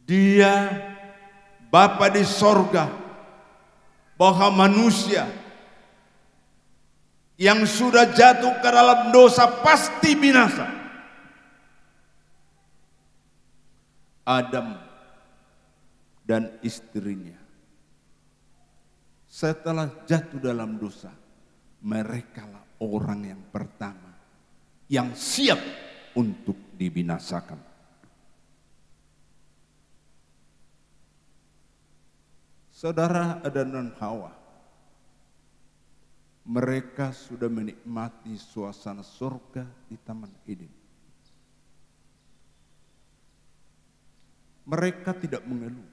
Dia Bapa di sorga bahwa manusia yang sudah jatuh ke dalam dosa pasti binasa. Adam dan istrinya setelah jatuh dalam dosa, merekalah orang yang pertama yang siap untuk dibinasakan. Saudara Adam dan Hawa, mereka sudah menikmati suasana surga di Taman Eden. Mereka tidak mengeluh.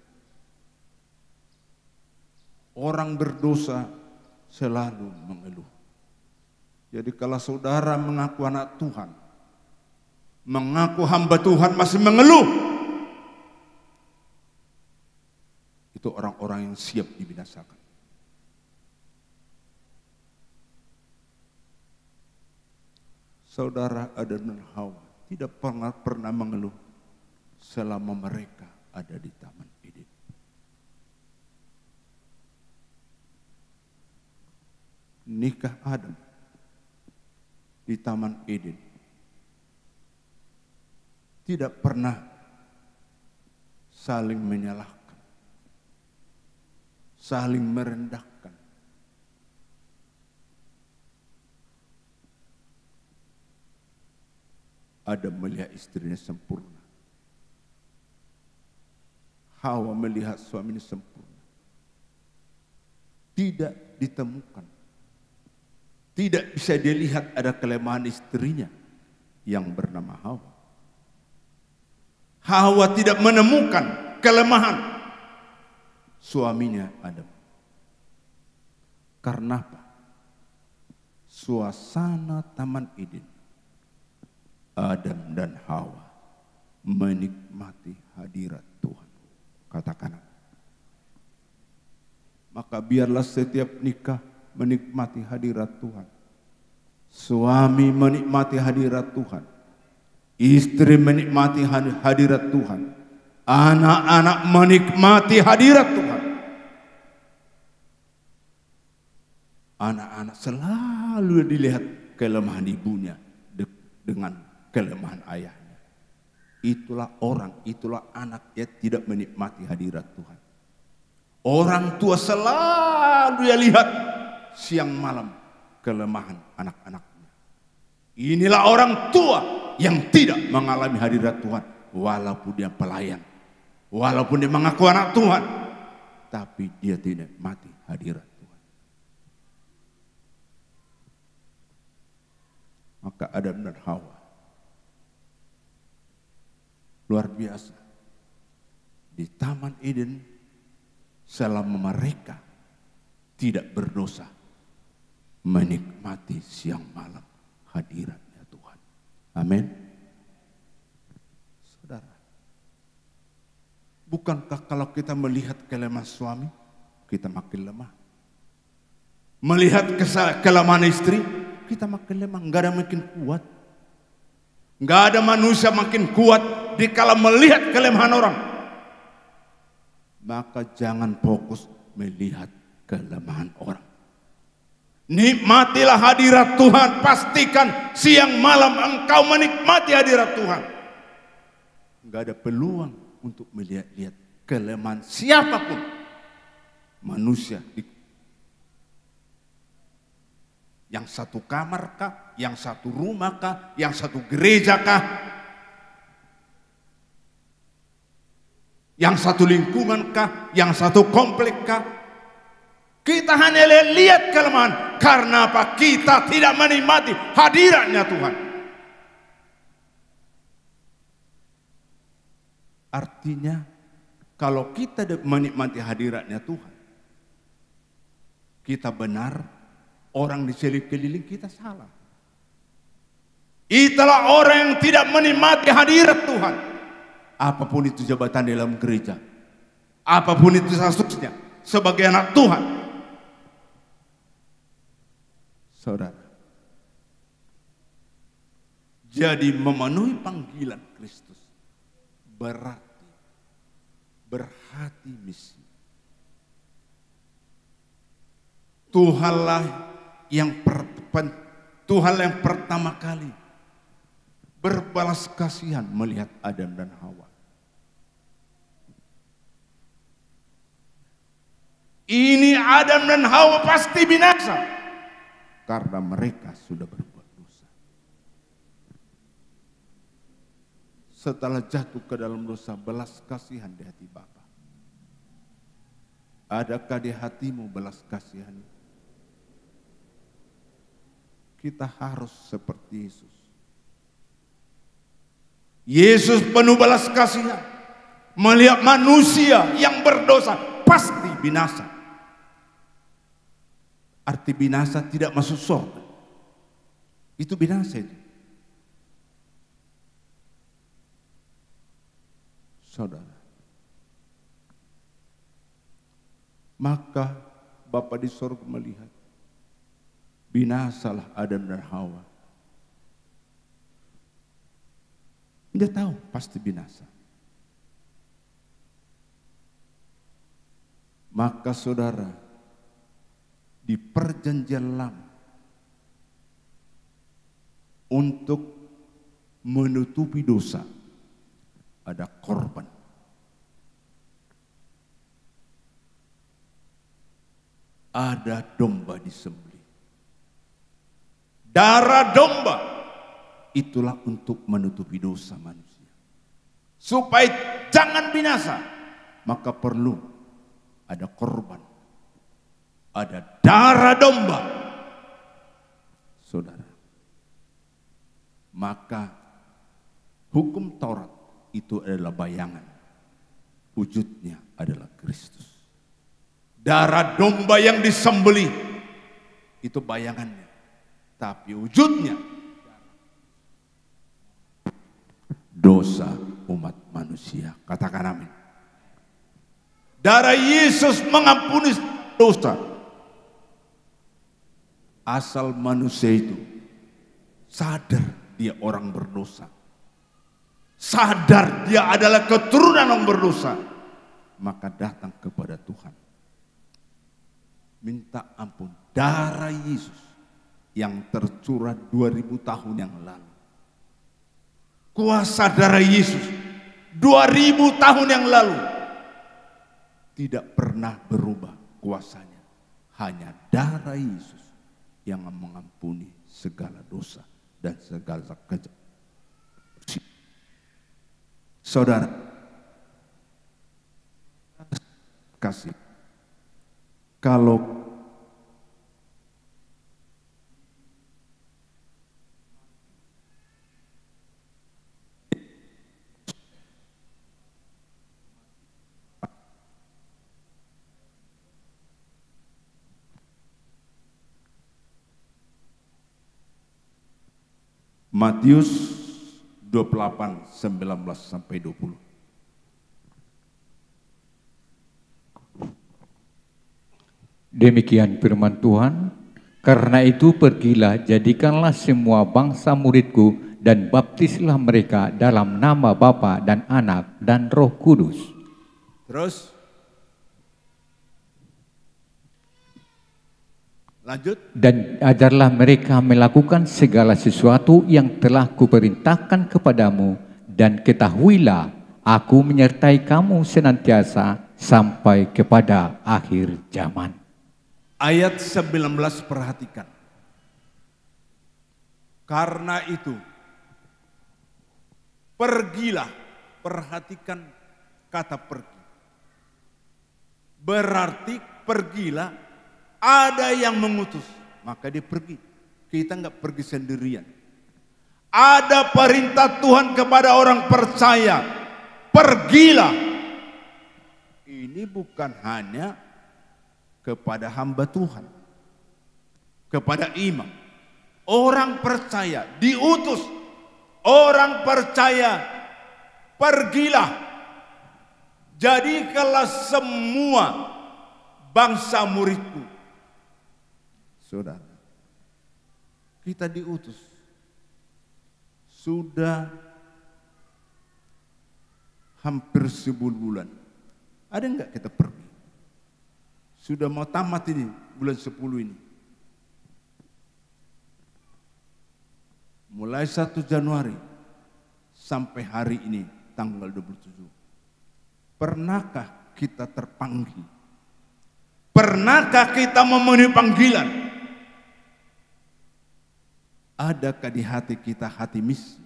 Orang berdosa selalu mengeluh. Jadi kalau saudara mengaku anak Tuhan, mengaku hamba Tuhan masih mengeluh, itu orang-orang yang siap dibinasakan. Saudara Adam dan Hawa tidak pernah mengeluh selama mereka ada di Taman Eden. Nikah Adam di Taman Eden tidak pernah saling menyalahkan, saling merendahkan. Adam melihat istrinya sempurna, Hawa melihat suaminya sempurna. Tidak ditemukan, tidak bisa dilihat ada kelemahan istrinya yang bernama Hawa. Hawa tidak menemukan kelemahan suaminya Adam. Karena apa? Suasana Taman Eden, Adam dan Hawa menikmati hadirat Tuhan. Katakan, maka biarlah setiap nikah menikmati hadirat Tuhan. Suami menikmati hadirat Tuhan, istri menikmati hadirat Tuhan, anak-anak menikmati hadirat Tuhan. Anak-anak selalu dilihat kelemahan ibunya dengan kelemahan ayahnya. Itulah orang, itulah anak yang tidak menikmati hadirat Tuhan. Orang tua selalu dia lihat siang malam kelemahan anak-anaknya. Inilah orang tua yang tidak mengalami hadirat Tuhan. Walaupun dia pelayan, walaupun dia mengaku anak Tuhan, tapi dia tidak menikmati hadirat Tuhan. Maka Adam dan Hawa luar biasa di Taman Eden selama mereka tidak berdosa menikmati siang malam hadiratnya Tuhan. Amin. Saudara, bukankah kalau kita melihat kelemahan suami kita makin lemah, melihat kelemahan istri kita makin lemah, nggak ada makin kuat. Nggak ada manusia makin kuat dikala melihat kelemahan orang. Maka jangan fokus melihat kelemahan orang. Nikmatilah hadirat Tuhan. Pastikan siang malam engkau menikmati hadirat Tuhan. Nggak ada peluang untuk melihat-lihat kelemahan siapapun. Manusia yang satu kamar kah, yang satu rumah kah, yang satu gereja kah, yang satu lingkungan kah, yang satu komplek kah. Kita hanya lihat kelemahan. Karena apa? Kita tidak menikmati hadiratnya Tuhan. Artinya kalau kita menikmati hadiratnya Tuhan, kita benar. Orang di sekeliling kita salah. Itulah orang yang tidak menikmati hadirat Tuhan. Apapun itu jabatan dalam gereja, apapun itu statusnya sebagai anak Tuhan. Saudara, jadi memenuhi panggilan Kristus berarti berhati misi. Tuhanlah Tuhan yang pertama kali berbalas kasihan melihat Adam dan Hawa. Ini Adam dan Hawa pasti binasa karena mereka sudah berbuat dosa. Setelah jatuh ke dalam dosa, belas kasihan di hati Bapa. Adakah di hatimu belas kasihan? Kita harus seperti Yesus. Yesus penuh belas kasihan melihat manusia yang berdosa pasti binasa. Arti binasa tidak masuk surga. Itu binasa itu. Saudara. Maka Bapa di surga melihat binasalah Adam dan Hawa. Dia tahu pasti binasa. Maka saudara, di perjanjian lama untuk menutupi dosa ada korban. Ada domba disembelih. Darah domba itulah untuk menutupi dosa manusia. Supaya jangan binasa, maka perlu ada korban. Ada darah domba. Saudara. Maka hukum Taurat itu adalah bayangan. Wujudnya adalah Kristus. Darah domba yang disembelih itu bayangannya. Tapi wujudnya dosa umat manusia. Katakan amin. Darah Yesus mengampuni dosa. Asal manusia itu sadar dia orang berdosa. Sadar dia adalah keturunan orang berdosa. Maka datang kepada Tuhan. Minta ampun. Darah Yesus yang tercurah 2000 tahun yang lalu. Kuasa darah Yesus 2000 tahun yang lalu tidak pernah berubah kuasanya. Hanya darah Yesus yang mengampuni segala dosa dan segala kejahatan. Saudara, kasih. Kalau Matius 28, 19 sampai 20. Demikian firman Tuhan, karena itu pergilah, jadikanlah semua bangsa muridku dan baptislah mereka dalam nama Bapa dan Anak dan Roh Kudus. Terus lanjut. Dan ajarlah mereka melakukan segala sesuatu yang telah kuperintahkan kepadamu, dan ketahuilah aku menyertai kamu senantiasa sampai kepada akhir zaman. Ayat 19 perhatikan. Karena itu pergilah, perhatikan kata pergi. Berarti pergilah, ada yang mengutus, maka dia pergi. Kita enggak pergi sendirian. Ada perintah Tuhan kepada orang percaya, pergilah. Ini bukan hanya kepada hamba Tuhan, kepada imam. Orang percaya diutus, orang percaya pergilah. Jadikanlah semua bangsa muridku. Saudara, kita diutus. Sudah hampir sebulan. Ada enggak kita pergi? Sudah mau tamat ini bulan 10 ini. mulai 1 Januari sampai hari ini tanggal 27. Pernahkah kita terpanggil? Pernahkah kita memenuhi panggilan? Adakah di hati kita hati misi,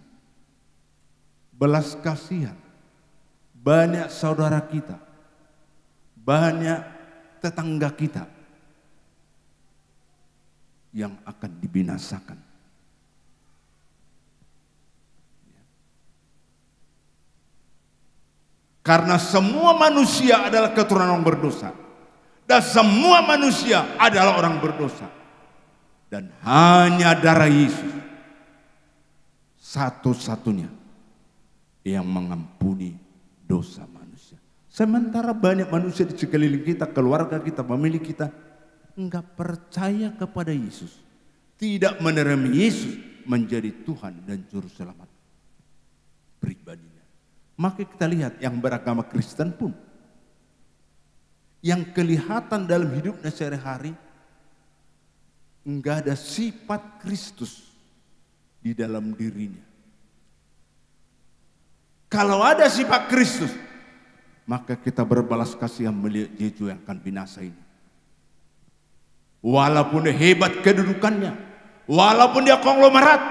belas kasihan? Banyak saudara kita, banyak tetangga kita yang akan dibinasakan. Karena semua manusia adalah keturunan orang berdosa. Dan semua manusia adalah orang berdosa. Dan hanya darah Yesus satu-satunya yang mengampuni dosa manusia. Sementara banyak manusia di sekeliling kita, keluarga kita, pemilik kita, enggak percaya kepada Yesus. Tidak menerima Yesus menjadi Tuhan dan Juru Selamat pribadinya. Maka kita lihat yang beragama Kristen pun, yang kelihatan dalam hidupnya sehari-hari, enggak ada sifat Kristus di dalam dirinya. Kalau ada sifat Kristus, maka kita berbalas kasihan melihat Yesus yang akan binasa ini. Walaupun dia hebat kedudukannya, walaupun dia konglomerat,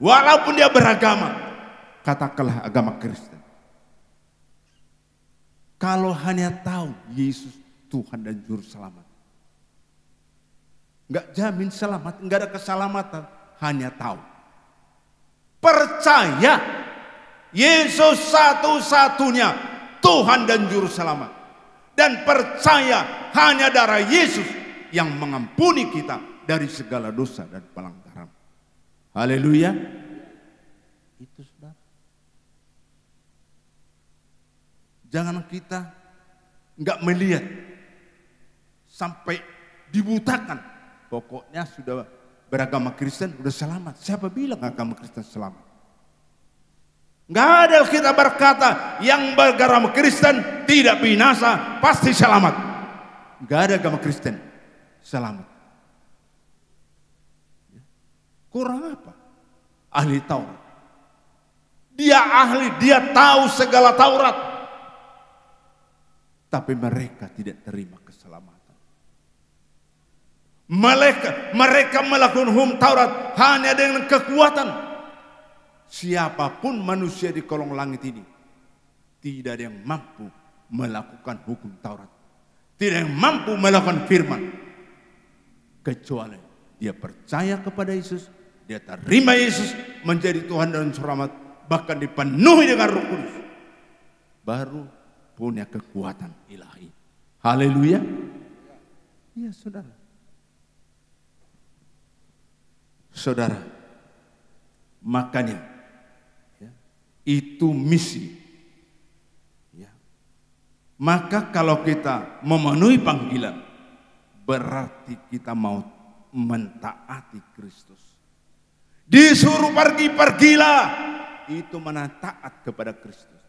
walaupun dia beragama, katakanlah agama Kristen. Kalau hanya tahu Yesus Tuhan dan Juru Selamat, enggak jamin selamat, enggak ada keselamatan, hanya tahu. Percaya Yesus satu-satunya Tuhan dan Juru Selamat. Dan percaya hanya darah Yesus yang mengampuni kita dari segala dosa dan pelanggaran. Haleluya. Itu saudara. Jangan kita enggak melihat sampai dibutakan. Pokoknya sudah beragama Kristen sudah selamat. Siapa bilang agama Kristen selamat? Enggak ada kita berkata yang beragama Kristen tidak binasa pasti selamat. Enggak ada agama Kristen selamat. Kurang apa? Ahli Taurat. Dia ahli, dia tahu segala Taurat. Tapi mereka tidak terima keselamatan. Mereka melakukan hukum Taurat hanya dengan kekuatan. Siapapun manusia di kolong langit ini, tidak ada yang mampu melakukan hukum Taurat. Tidak ada yang mampu melakukan firman. Kecuali dia percaya kepada Yesus, dia terima Yesus menjadi Tuhan dan Selamat, bahkan dipenuhi dengan Roh Kudus. Baru punya kekuatan ilahi. Haleluya. Ya saudara. Saudara, makanya ya, itu misi. Ya. Maka kalau kita memenuhi panggilan, berarti kita mau mentaati Kristus. Disuruh pergi, pergilah. Itu mana taat kepada Kristus.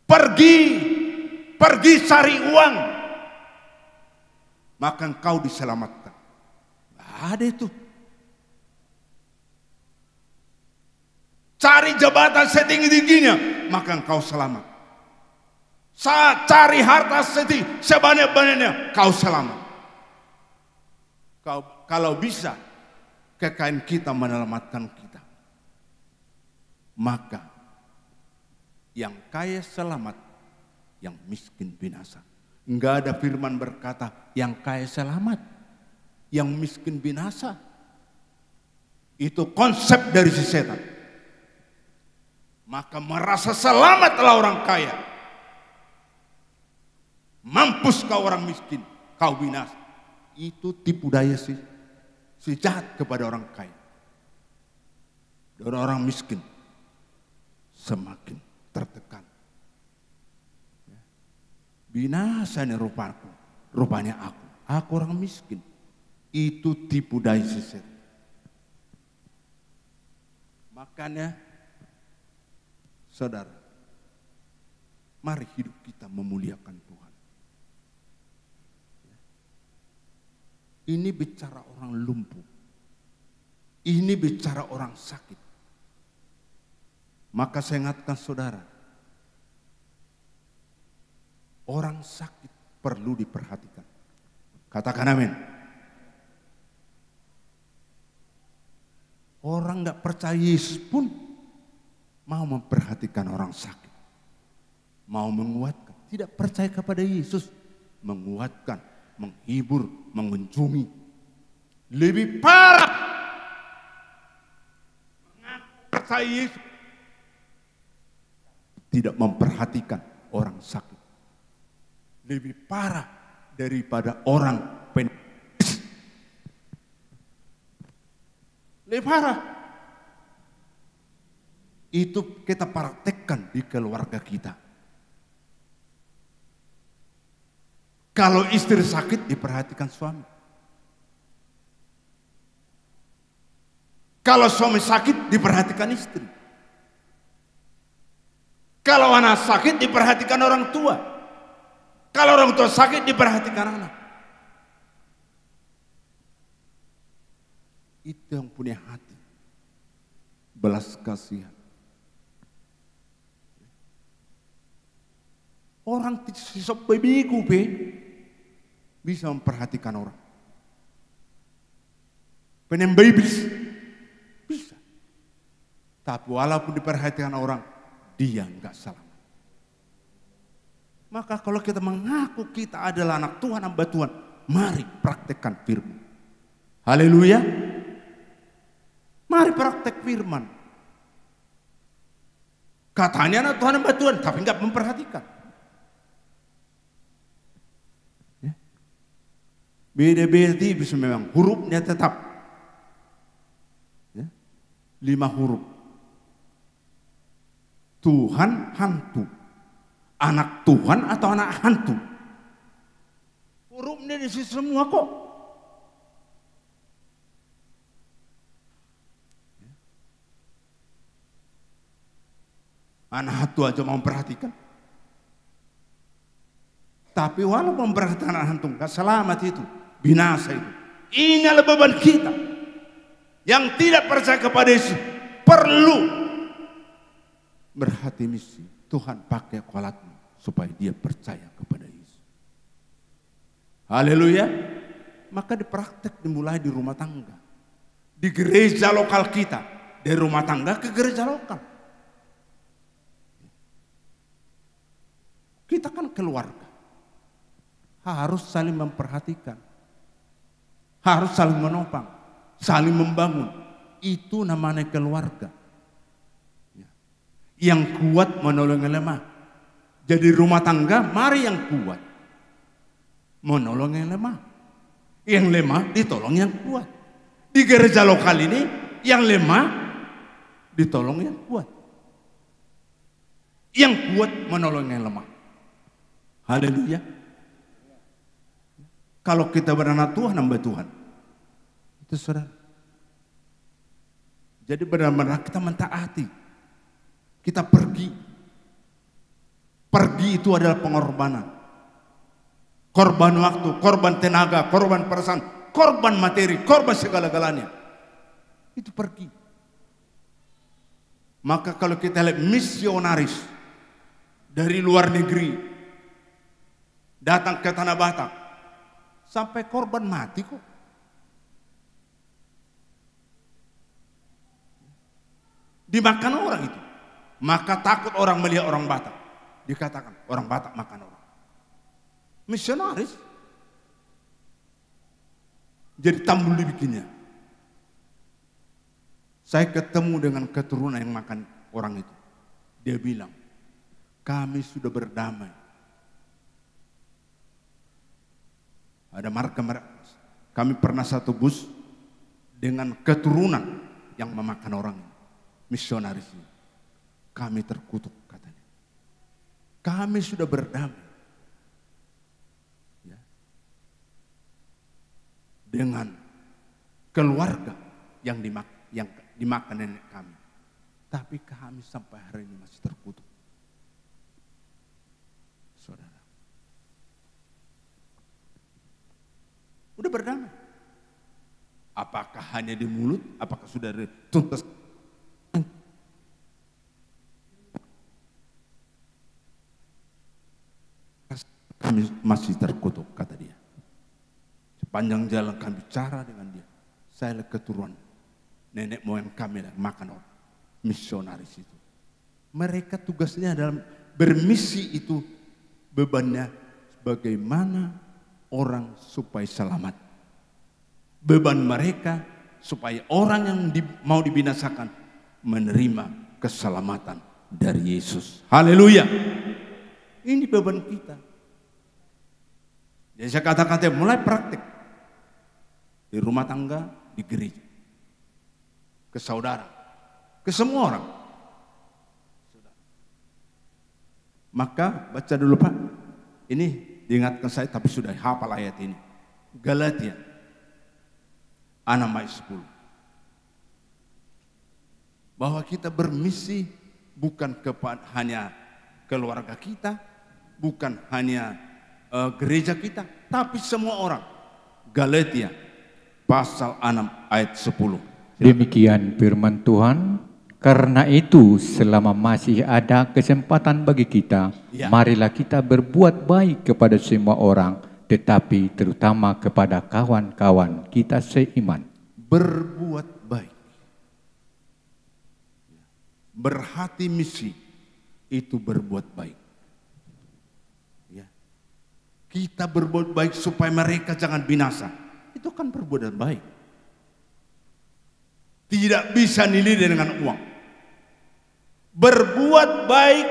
Pergi cari uang, maka engkau diselamatkan. Ada itu. Cari jabatan setinggi-tingginya, maka engkau selamat. Cari harta sebanyak-banyaknya, kau selamat. Kalau bisa, kekayaan kita menyelamatkan kita. Maka yang kaya selamat, yang miskin binasa. Enggak ada firman berkata yang kaya selamat, yang miskin binasa. Itu konsep dari si setan. Maka merasa selamatlah orang kaya. Mampus kau orang miskin, kau binasa. Itu tipu daya si jahat kepada orang kaya. Dan orang miskin semakin tertekan. Binasa nih rupanya aku orang miskin. Itu tipu daya si setan. Makanya saudara, mari hidup kita memuliakan Tuhan. Ini bicara orang lumpuh. Ini bicara orang sakit. Maka saya ingatkan saudara, orang sakit perlu diperhatikan. Katakan amin. Orang nggak percaya Yesus pun mau memperhatikan orang sakit. Mau menguatkan. Tidak percaya kepada Yesus. Menguatkan, menghibur, mengunjungi. Lebih parah. Mengaku percaya Yesus. Tidak memperhatikan orang sakit. Lebih parah daripada orang penyakit. Lebih parah. Itu kita praktekkan di keluarga kita. Kalau istri sakit diperhatikan suami. Kalau suami sakit diperhatikan istri. Kalau anak sakit diperhatikan orang tua. Kalau orang tua sakit diperhatikan anak. Itu yang punya hati. Belas kasihan. Orang tisok bebiku bisa memperhatikan orang. Penembibis bisa. Tapi walaupun diperhatikan orang, dia enggak salah. Maka kalau kita mengaku kita adalah anak Tuhan, hamba Tuhan, mari praktekkan firman. Haleluya. Mari praktek firman. Katanya anak Tuhan, hamba Tuhan, tapi enggak memperhatikan. Beda-beda bisa memang hurufnya tetap 5 huruf. Tuhan hantu. Anak Tuhan atau anak hantu. Hurufnya di situ semua kok. Anak hantu aja mau memperhatikan. Tapi walaupun memperhatikan anak hantu, gak selamat itu. Binasa itu. Ini adalah beban kita yang tidak percaya kepada Yesus perlu berhati misi. Tuhan pakai kolatmu supaya dia percaya kepada Yesus. Haleluya. Maka dipraktek dimulai di rumah tangga, di gereja lokal kita, dari rumah tangga ke gereja lokal. Kita kan keluarga, harus saling memperhatikan. Harus saling menopang, saling membangun. Itu namanya keluarga. Yang kuat menolong yang lemah. Jadi rumah tangga, mari yang kuat menolong yang lemah. Yang lemah ditolong yang kuat. Di gereja lokal ini, yang lemah ditolong yang kuat. Yang kuat menolong yang lemah. Haleluya. Kalau kita beranak Tuhan, hamba Tuhan, itu saudara. Jadi benar-benar kita mentaati. Kita pergi. Pergi itu adalah pengorbanan. Korban waktu, korban tenaga, korban perasaan, korban materi, korban segala-galanya. Itu pergi. Maka kalau kita lihat misionaris dari luar negeri datang ke Tanah Batak, sampai korban mati kok. Dimakan orang itu. Maka takut orang melihat orang Batak. Dikatakan orang Batak makan orang. Misionaris. Jadi tambul dibikinnya. Saya ketemu dengan keturunan yang makan orang itu. Dia bilang, kami sudah berdamai. Ada marga, kami pernah satu bus dengan keturunan yang memakan orang, misionaris ini. Kami terkutuk katanya. Kami sudah berdamai ya, dengan keluarga yang dimakan nenek kami. Tapi kami sampai hari ini masih terkutuk. Saudara. Udah berdamai. Apakah hanya di mulut? Apakah sudah tuntas? Kami masih terkutuk, kata dia. Sepanjang jalan kami bicara dengan dia. Saya adalah keturunan nenek moyang kami lah makan orang. Misionaris itu. Mereka tugasnya adalah bermisi itu, bebannya bagaimana orang supaya selamat. Beban mereka supaya orang yang mau dibinasakan menerima keselamatan dari Yesus. Haleluya. Ini beban kita. Jadi saya kata-kata mulai praktik. Di rumah tangga, di gereja. Ke saudara. Ke semua orang. Maka baca dulu Pak. Ini diingatkan saya tapi sudah hafal ayat ini. Galatia 6 ayat 10. Bahwa kita bermisi bukan kepada hanya keluarga kita, bukan hanya gereja kita, tapi semua orang. Galatia pasal 6 ayat 10. Demikian firman Tuhan. Karena itu selama masih ada kesempatan bagi kita, Ya. marilah kita berbuat baik kepada semua orang, tetapi terutama kepada kawan-kawan kita seiman. Berbuat baik. Berhati misi itu berbuat baik. Ya. Kita berbuat baik supaya mereka jangan binasa. Itu kan perbuatan baik. Tidak bisa nilai dengan uang. Berbuat baik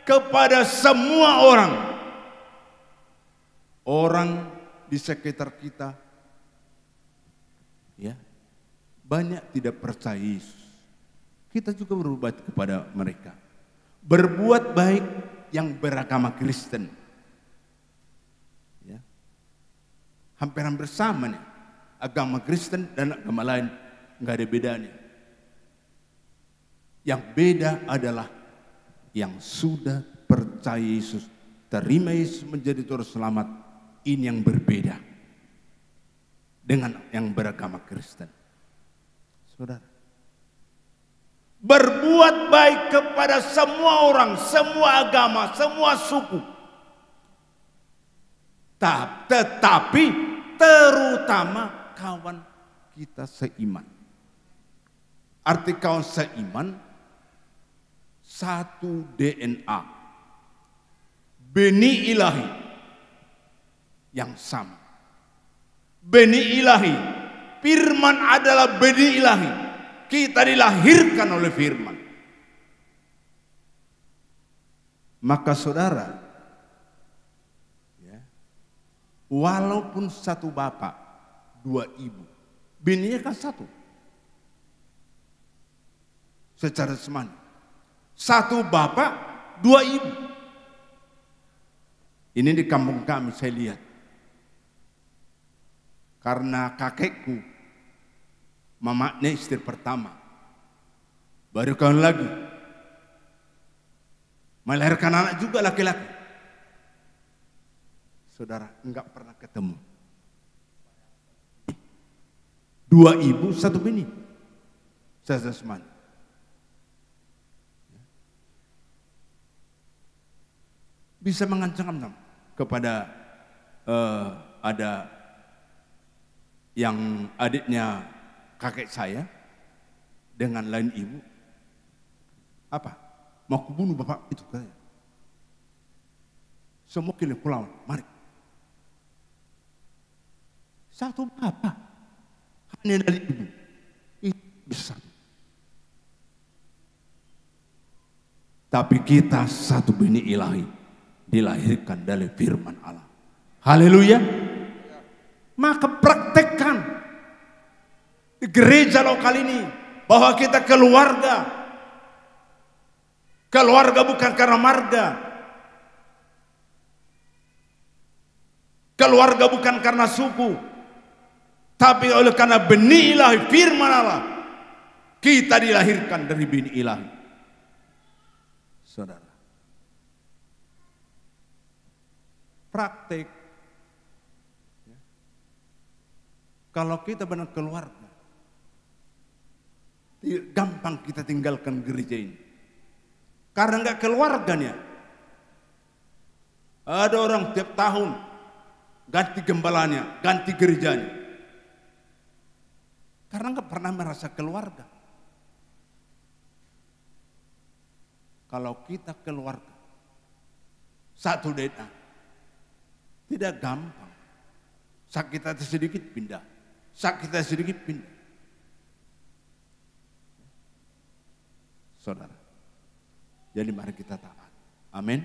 kepada semua orang. Orang di sekitar kita, ya, banyak tidak percaya Yesus. Kita juga berbuat baik kepada mereka. Berbuat baik yang beragama Kristen. Ya. Hampir-hampir sama nih. Agama Kristen dan agama lain nggak ada bedanya. Yang beda adalah yang sudah percaya Yesus, terima Yesus menjadi Tuhan Selamat. Ini yang berbeda dengan yang beragama Kristen. Saudara, berbuat baik kepada semua orang, semua agama, semua suku. Tetapi terutama kawan kita seiman. Arti kawan seiman, satu DNA, benih ilahi yang sama. Benih ilahi, firman adalah benih ilahi. Kita dilahirkan oleh firman. Maka saudara, ya, walaupun satu bapak, dua ibu, benihnya kan satu. Secara semani. Satu bapak, dua ibu. Ini di kampung kami saya lihat. Karena kakekku, mamanya istri pertama. Baru kawin lagi. Melahirkan anak juga laki-laki. Saudara, enggak pernah ketemu. Dua ibu, satu bini. Secara semani. Bisa mengancam-ancam kepada ada yang adiknya kakek saya dengan lain ibu. Apa? Mau kubunuh bapak itu katanya. Semua kilih pulau, mari. Satu bapak hanya dari ibu. Itu bisa. Tapi kita satu benih ilahi. Dilahirkan dari firman Allah. Haleluya. Maka praktekkan di gereja lokal ini bahwa kita keluarga. Keluarga bukan karena marga. Keluarga bukan karena suku. Tapi oleh karena benih ilahi firman Allah. Kita dilahirkan dari benih ilahi. Saudara. Praktek. Kalau kita benar keluarga, gampang kita tinggalkan gereja ini. Karena enggak keluarganya. Ada orang tiap tahun ganti gembalanya, ganti gerejanya. Karena enggak pernah merasa keluarga. Kalau kita keluarga, satu DNA, tidak gampang. Sakit hati sedikit pindah, sakit hati sedikit pindah. Saudara, jadi mari kita taat. Amin.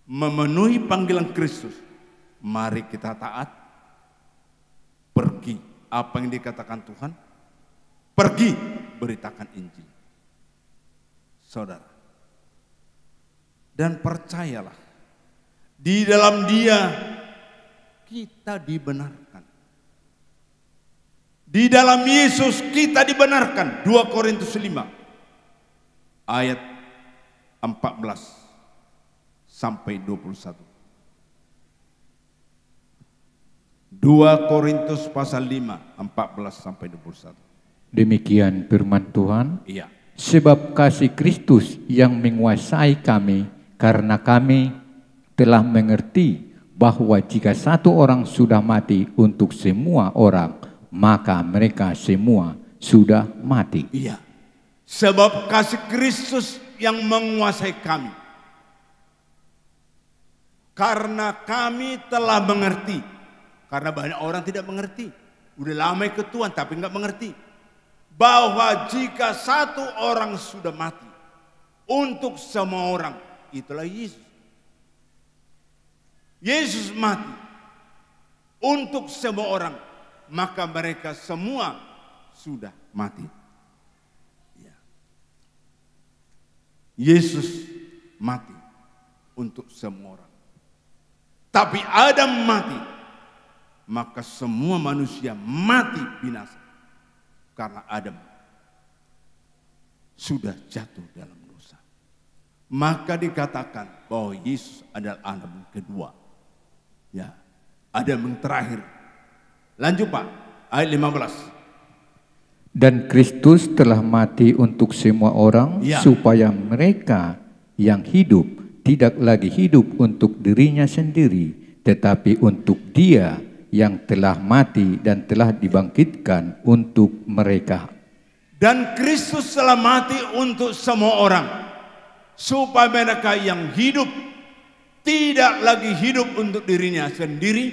Memenuhi panggilan Kristus, mari kita taat. Pergi, apa yang dikatakan Tuhan, pergi beritakan Injil. Saudara, dan percayalah, di dalam Dia kita dibenarkan. Di dalam Yesus kita dibenarkan. 2 Korintus 5 ayat 14 sampai 21. 2 Korintus pasal 5 14 sampai 21. Demikian firman Tuhan. Iya. Sebab kasih Kristus yang menguasai kami, karena kami telah mengerti bahwa jika satu orang sudah mati untuk semua orang, maka mereka semua sudah mati. Iya. Sebab kasih Kristus yang menguasai kami. Karena kami telah mengerti. Karena banyak orang tidak mengerti. Udah lama ikut Tuhan tapi enggak mengerti. Bahwa jika satu orang sudah mati untuk semua orang, itulah Yesus. Yesus mati untuk semua orang, maka mereka semua sudah mati. Ya. Yesus mati untuk semua orang. Tapi Adam mati, maka semua manusia mati binasa. Karena Adam sudah jatuh dalam dosa. Maka dikatakan bahwa Yesus adalah Adam kedua. Ya, Adam yang terakhir. Lanjut Pak, ayat 15. Dan Kristus telah mati untuk semua orang, Ya. supaya mereka yang hidup tidak lagi hidup untuk dirinya sendiri, tetapi untuk Dia yang telah mati dan telah dibangkitkan untuk mereka. Dan Kristus telah mati untuk semua orang, supaya mereka yang hidup tidak lagi hidup untuk dirinya sendiri,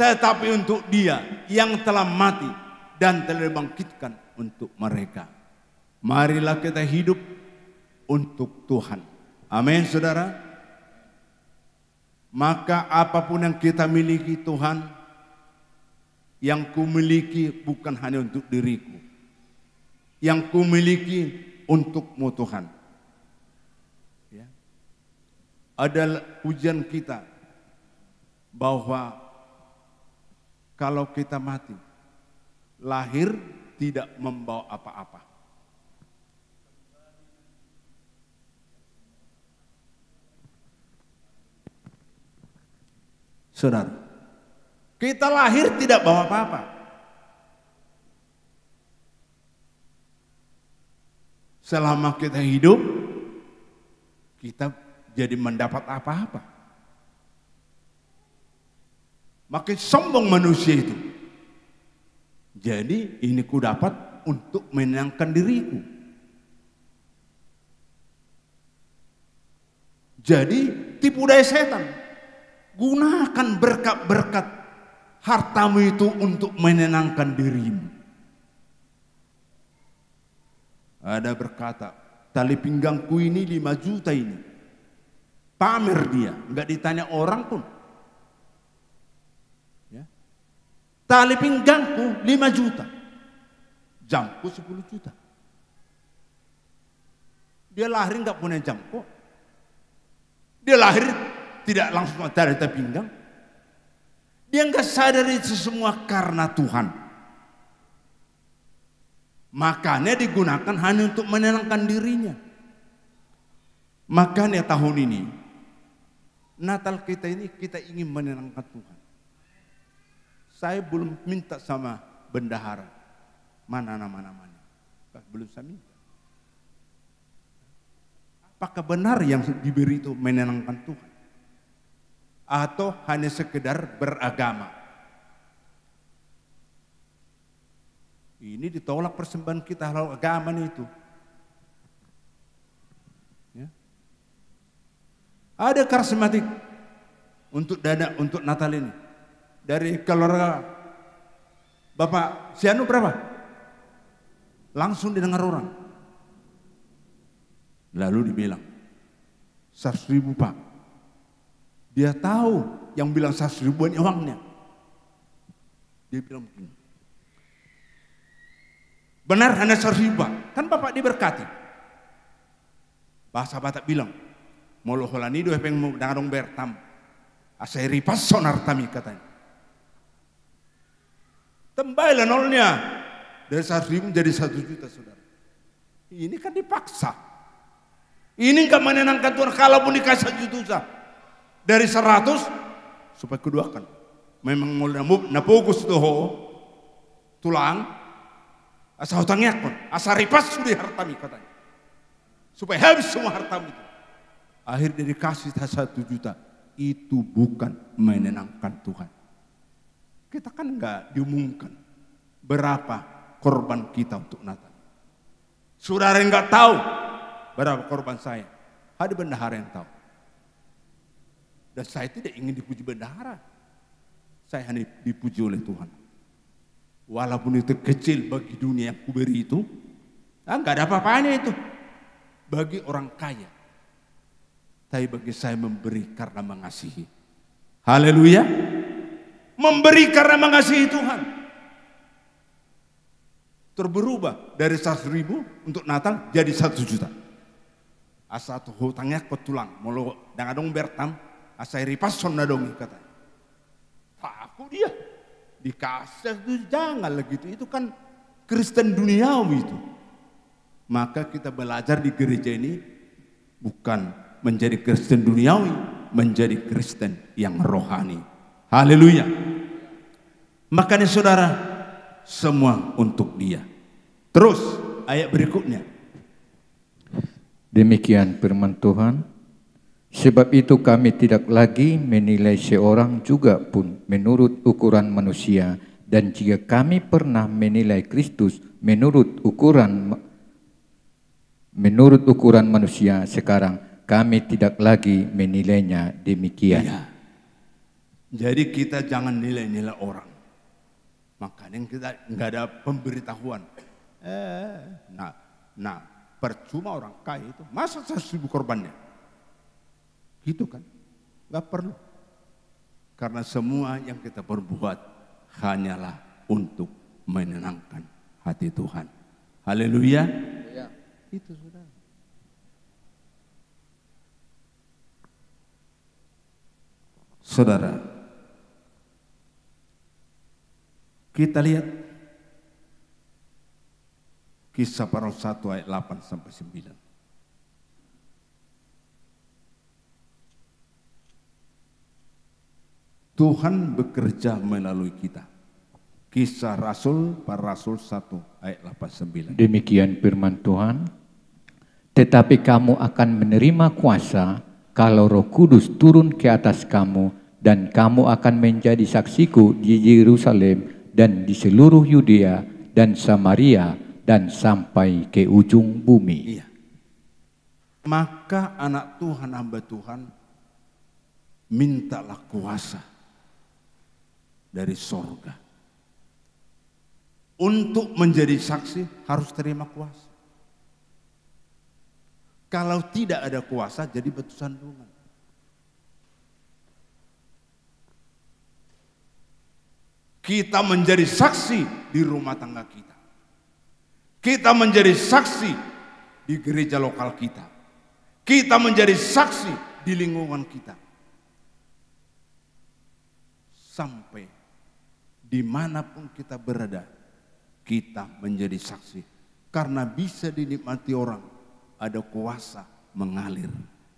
tetapi untuk Dia yang telah mati dan telah dibangkitkan untuk mereka. Marilah kita hidup untuk Tuhan. Amin, saudara. Maka apapun yang kita miliki Tuhan, yang kumiliki bukan hanya untuk diriku, yang kumiliki untukmu Tuhan. Ya. Ada ujian kita bahwa kalau kita mati, lahir tidak membawa apa-apa. Saudara, kita lahir tidak bawa apa-apa. Selama kita hidup, kita jadi mendapat apa-apa. Makin sombong manusia itu. Jadi ini ku dapat untuk menyenangkan diriku. Jadi tipu daya setan. Gunakan berkat-berkat hartamu itu untuk menyenangkan dirimu. Ada berkata, tali pinggangku ini 5 juta ini. Pamer dia, enggak ditanya orang pun. Ya. Tali pinggangku 5 juta. Jamku 10 juta. Dia lahir enggak punya jam kok. Dia lahir tidak langsung ada tali pinggang. Dia enggak sadar itu semua karena Tuhan. Makanya digunakan hanya untuk menenangkan dirinya. Makanya tahun ini, Natal kita ini kita ingin menenangkan Tuhan. Saya belum minta sama bendahara. Mana nama-namanya? Belum saya minta. Apakah benar yang diberi itu menyenangkan Tuhan? Atau hanya sekedar beragama? Ini ditolak persembahan kita halal agama itu. Ya. Ada karismatik untuk dana untuk Natal ini. Dari keluarga Bapak Sianu berapa? Langsung didengar orang. Lalu dibilang 100.000 Pak. Dia tahu yang bilang 100.000 uangnya. Dia bilang begini. Benar hanya 100.000 Pak. Kan Bapak diberkati. Bahasa Batak bilang. Molo holanido hepeng mo dangadong bertam. Aseri pas sonar tami katanya. Tembailah nolnya. Dari 100.000 jadi 1 juta saudara. Ini kan dipaksa. Ini enggak menyenangkan Tuhan. Kalaupun dikasih 1 juta. Dari 100 supaya keduakan. Memang mau napokus tuh tulang. Asa hutangnya pun. Asa ripas sudah hartami katanya. Supaya habis semua hartamu itu. Akhirnya dikasih 1 juta. Itu bukan menyenangkan Tuhan. Kita kan enggak diumumkan berapa korban kita untuk Natal. Saudara enggak tahu berapa korban saya. Ada bendahara yang tahu. Dan saya tidak ingin dipuji bendahara. Saya hanya dipuji oleh Tuhan. Walaupun itu kecil bagi dunia yang kuberi itu, enggak ada apa-apanya itu. Bagi orang kaya. Tapi bagi saya memberi karena mengasihi. Haleluya. Memberi karena mengasihi Tuhan. Terberubah dari 100.000 untuk Natal jadi 1 juta. Asa tuh hutangnya ke tulang. Molo dangadong bertam. Asa ripason nadongi katanya. Aku dia. Dikasih itu jangan lagi itu kan Kristen duniawi itu. Maka kita belajar di gereja ini bukan menjadi Kristen duniawi, menjadi Kristen yang rohani. Haleluya. Makanya saudara, semua untuk Dia. Terus ayat berikutnya. Demikian firman Tuhan. Sebab itu kami tidak lagi menilai seorang juga pun menurut ukuran manusia. Dan jika kami pernah menilai Kristus menurut ukuran manusia, sekarang kami tidak lagi menilainya demikian. Iya. Jadi kita jangan nilai-nilai orang. Makanya kita nggak ada pemberitahuan. Percuma orang kaya itu. Masa 100.000 korbannya? Gitu kan? Nggak perlu. Karena semua yang kita perbuat hanyalah untuk menyenangkan hati Tuhan. Haleluya. Ya. Itu sudah. Saudara, kita lihat Kisah Para Rasul 1 ayat 8 sampai 9. Tuhan bekerja melalui kita. Kisah Para Rasul 1 ayat 8-9. Demikian firman Tuhan. Tetapi kamu akan menerima kuasa kalau Roh Kudus turun ke atas kamu, dan kamu akan menjadi saksiku di Yerusalem dan di seluruh Yudea dan Samaria dan sampai ke ujung bumi. Iya. Maka anak Tuhan, hamba Tuhan, mintalah kuasa dari sorga. Untuk menjadi saksi harus terima kuasa. Kalau tidak ada kuasa jadi batu sandungan. Kita menjadi saksi di rumah tangga kita. Kita menjadi saksi di gereja lokal kita. Kita menjadi saksi di lingkungan kita. Sampai dimanapun kita berada, kita menjadi saksi. Karena bisa dinikmati orang, ada kuasa mengalir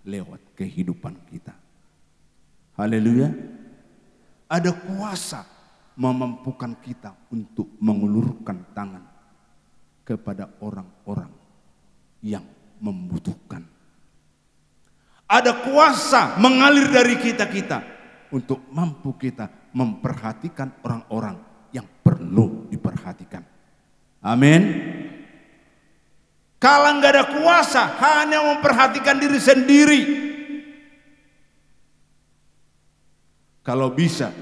lewat kehidupan kita. Haleluya. Ada kuasa memampukan kita untuk mengulurkan tangan kepada orang-orang yang membutuhkan. Ada kuasa mengalir dari kita-kita untuk mampu kita memperhatikan orang-orang yang perlu diperhatikan. Amin. Kalau nggak ada kuasa, hanya memperhatikan diri sendiri. Kalau bisa,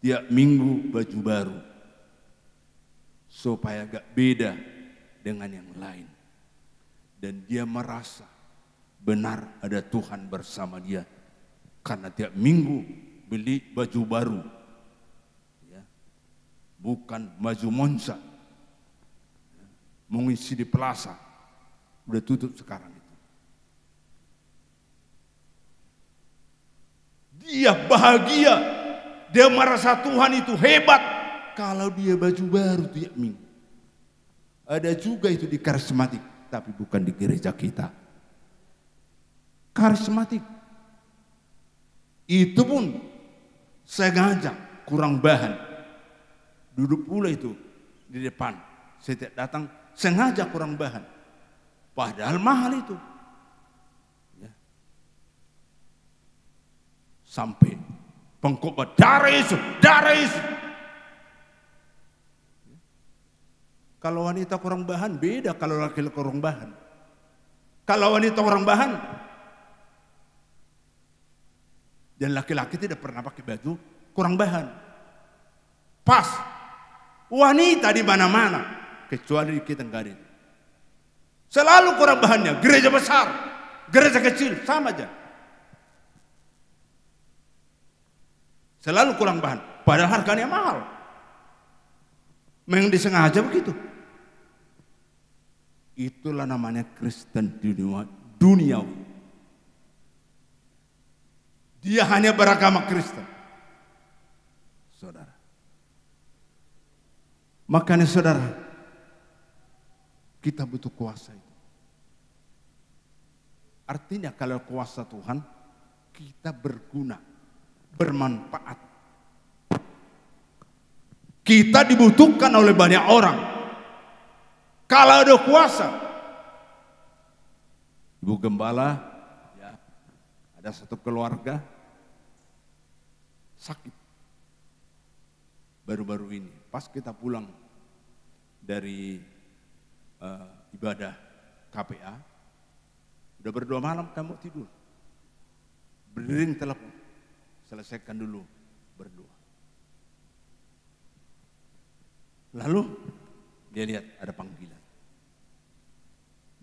tiap minggu baju baru, supaya gak beda dengan yang lain. Dan dia merasa benar ada Tuhan bersama dia. Karena tiap minggu beli baju baru. Ya. Bukan baju Monza. Ya. Mengisi di plaza. Udah tutup sekarang itu. Dia bahagia. Dia merasa Tuhan itu hebat kalau dia baju baru tiap minggu. Ada juga itu di karismatik, tapi bukan di gereja kita. Karismatik itu pun sengaja kurang bahan. Duduk pula itu di depan. Setiap datang sengaja kurang bahan. Padahal mahal itu. Ya. Sampai pengkhotbah darah Yesus, darah Yesus. Kalau wanita kurang bahan beda kalau laki-laki kurang bahan. Kalau wanita kurang bahan dan laki-laki tidak pernah pakai baju kurang bahan. Pas. Wanita di mana-mana kecuali kita enggak ada. Selalu kurang bahannya, gereja besar, gereja kecil sama aja. Selalu kurang bahan, padahal harganya mahal. Memang disengaja begitu. Itulah namanya Kristen duniawi. Dia hanya beragama Kristen. Saudara. Makanya saudara, kita butuh kuasa itu. Artinya kalau kuasa Tuhan, kita berguna, bermanfaat. Kita dibutuhkan oleh banyak orang. Kalau ada kuasa, Ibu Gembala, ya, ada satu keluarga sakit baru-baru ini. Pas kita pulang dari ibadah KPA, udah berdua malam kamu tidur, berdering telepon, selesaikan dulu berdoa. Lalu dia lihat ada panggilan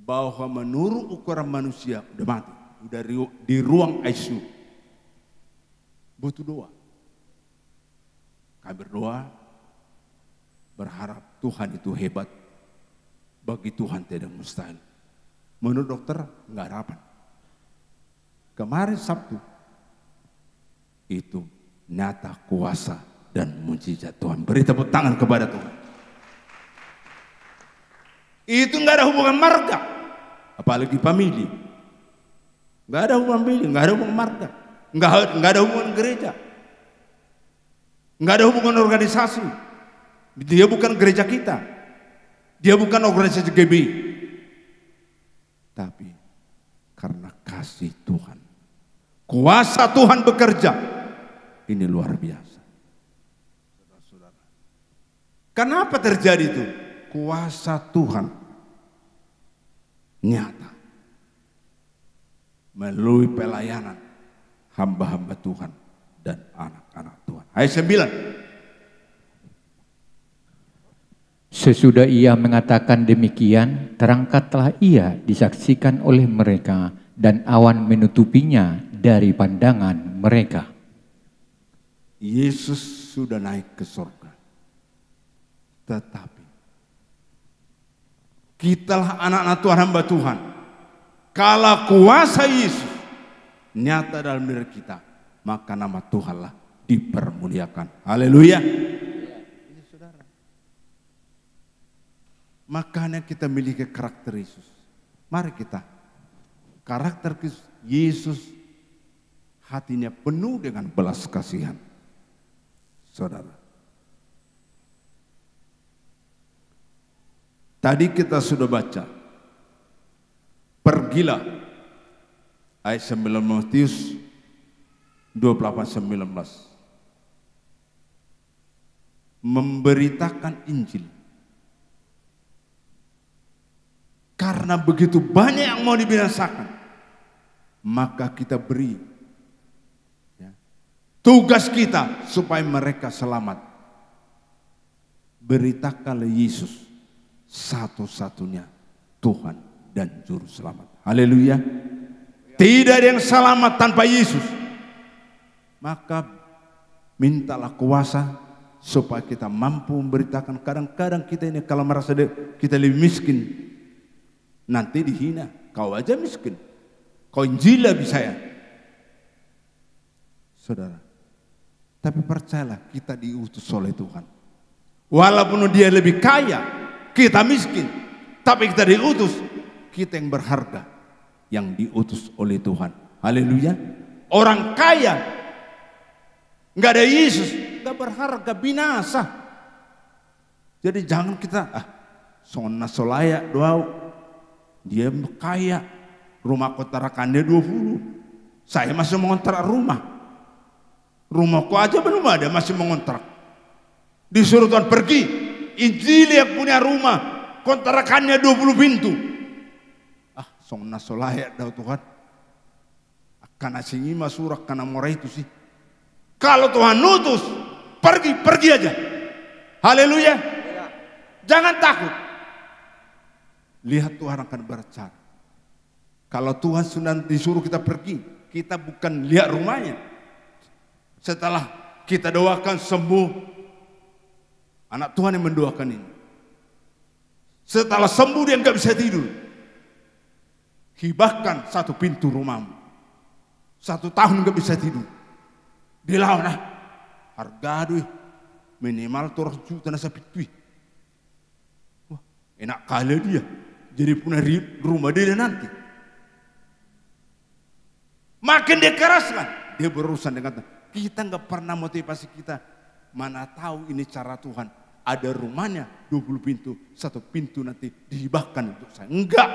bahwa menurut ukuran manusia udah mati, udah di ruang ICU, butuh doa. Kami berdoa, berharap Tuhan itu hebat. Bagi Tuhan tidak mustahil. Menurut dokter nggak harapan. Kemarin Sabtu itu nyata kuasa dan mujizat Tuhan. Beri tepuk tangan kepada Tuhan. Itu nggak ada hubungan marga, apalagi famili. Nggak ada hubungan famili, nggak ada hubungan marga, nggak ada hubungan gereja, nggak ada hubungan organisasi. Dia bukan gereja kita, dia bukan organisasi GB, tapi karena kasih Tuhan, kuasa Tuhan bekerja, ini luar biasa. Saudara-saudara, kenapa terjadi itu? Kuasa Tuhan nyata melalui pelayanan hamba-hamba Tuhan dan anak-anak Tuhan. Ayat 9. Sesudah ia mengatakan demikian, terangkatlah ia disaksikan oleh mereka dan awan menutupinya dari pandangan mereka. Yesus sudah naik ke surga. Tetapi kitalah anak-anak Tuhan, hamba Tuhan. Kalau kuasa Yesus nyata dalam diri kita, maka nama Tuhanlah dipermuliakan. Haleluya. Ini saudara. Makanya kita miliki karakter Yesus. Mari kita. Karakter Yesus hatinya penuh dengan belas kasihan. Saudara. Tadi kita sudah baca, pergilah, ayat 9 Matius 28:19. Memberitakan Injil. Karena begitu banyak yang mau dibinasakan, maka kita beri tugas kita supaya mereka selamat. Beritakanlah Yesus satu-satunya Tuhan dan Juru Selamat. Haleluya. Tidak ada yang selamat tanpa Yesus. Maka mintalah kuasa supaya kita mampu memberitakan. Kadang-kadang kita ini kalau merasa kita lebih miskin, nanti dihina. Kau aja miskin, kau Injil lebih saya. Saudara, tapi percayalah kita diutus oleh Tuhan. Walaupun dia lebih kaya, kita miskin, tapi kita diutus. Kita yang berharga, yang diutus oleh Tuhan. Haleluya. Orang kaya nggak ada Yesus, nggak berharga, binasa. Jadi jangan kita sona solaya doa. Dia kaya, rumah kontrakannya 20. Saya masih mengontrak rumah. Rumahku aja belum ada, masih mengontrak. Disuruh Tuhan pergi, Injil yang punya rumah, kontrakannya 20 pintu. Sona solaya dah Tuhan. Karena singi masurak karena murah itu sih. Kalau Tuhan utus, pergi aja. Haleluya. Jangan takut. Lihat Tuhan akan berbicara. Kalau Tuhan sudah disuruh kita pergi, kita bukan lihat rumahnya. Setelah kita doakan sembuh, anak Tuhan yang mendoakan ini. Setelah sembuh dia nggak bisa tidur. Hibahkan satu pintu rumahmu. 1 tahun nggak bisa tidur. Dilawan harga duit minimal 200 juta nasa pitui. Wah, enak kali dia. Jadi punya rumah dia nanti. Makin dia keraskan, dia berurusan dengan kita nggak pernah motivasi kita. Mana tahu ini cara Tuhan. Ada rumahnya 20 pintu, 1 pintu nanti dihibahkan untuk saya. Enggak.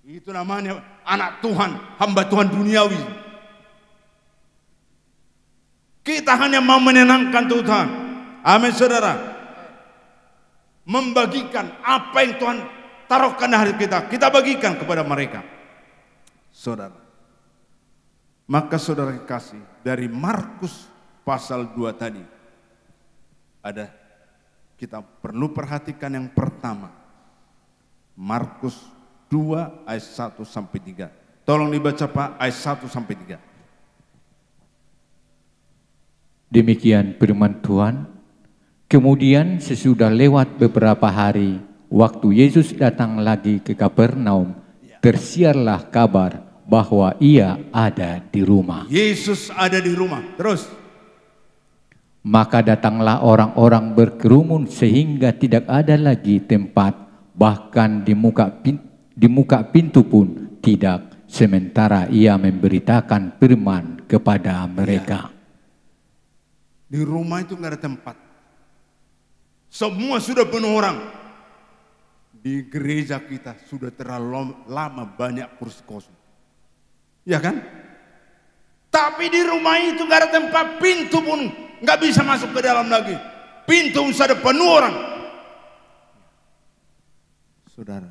Itu namanya anak Tuhan, hamba Tuhan duniawi. Kita hanya mau menyenangkan Tuhan. Amin saudara. Membagikan apa yang Tuhan taruhkan di hati kita. Kita bagikan kepada mereka. Saudara. Maka saudara kasih dari Markus pasal 2 tadi. Ada kita perlu perhatikan yang pertama. Markus 2 ayat 1 sampai 3. Tolong dibaca Pak ayat 1 sampai 3. Demikian firman Tuhan. Kemudian sesudah lewat beberapa hari, waktu Yesus datang lagi ke Kapernaum, tersiarlah kabar bahwa ia ada di rumah. Yesus ada di rumah. Terus. Maka datanglah orang-orang berkerumun sehingga tidak ada lagi tempat, bahkan di muka pintu pun tidak, sementara ia memberitakan firman kepada mereka. Di rumah itu nggak ada tempat. Semua sudah penuh orang. Di gereja kita sudah terlalu lama banyak kursi kosong. Ya kan? Tapi di rumah itu nggak ada tempat, pintu pun nggak bisa masuk ke dalam lagi. Pintu sudah penuh orang. Saudara,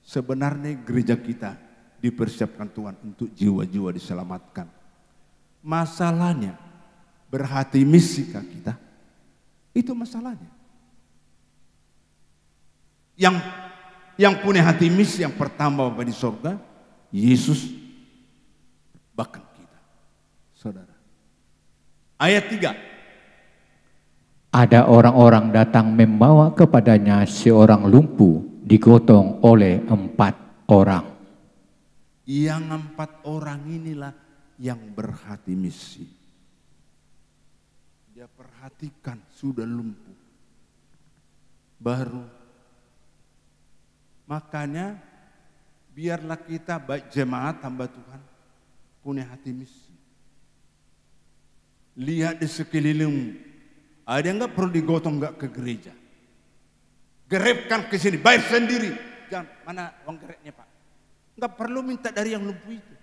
sebenarnya gereja kita dipersiapkan Tuhan untuk jiwa-jiwa diselamatkan. Masalahnya berhati misikah kita? Itu masalahnya. Yang punya hati misi yang pertama Bapak di surga, Yesus, bahkan kita. Saudara. Ayat 3. Ada orang-orang datang membawa kepadanya seorang lumpuh digotong oleh 4 orang. Yang 4 orang inilah yang berhati misi. Dia perhatikan sudah lumpuh. Baru. Makanya biarlah kita, baik jemaat hamba Tuhan, punya hati misi. Lihat di sekelilingmu. Ada yang nggak perlu digotong nggak ke gereja. Gerepkan ke sini, bayar sendiri. Jangan, mana uang gereknya Pak? Nggak perlu minta dari yang lumpuh itu.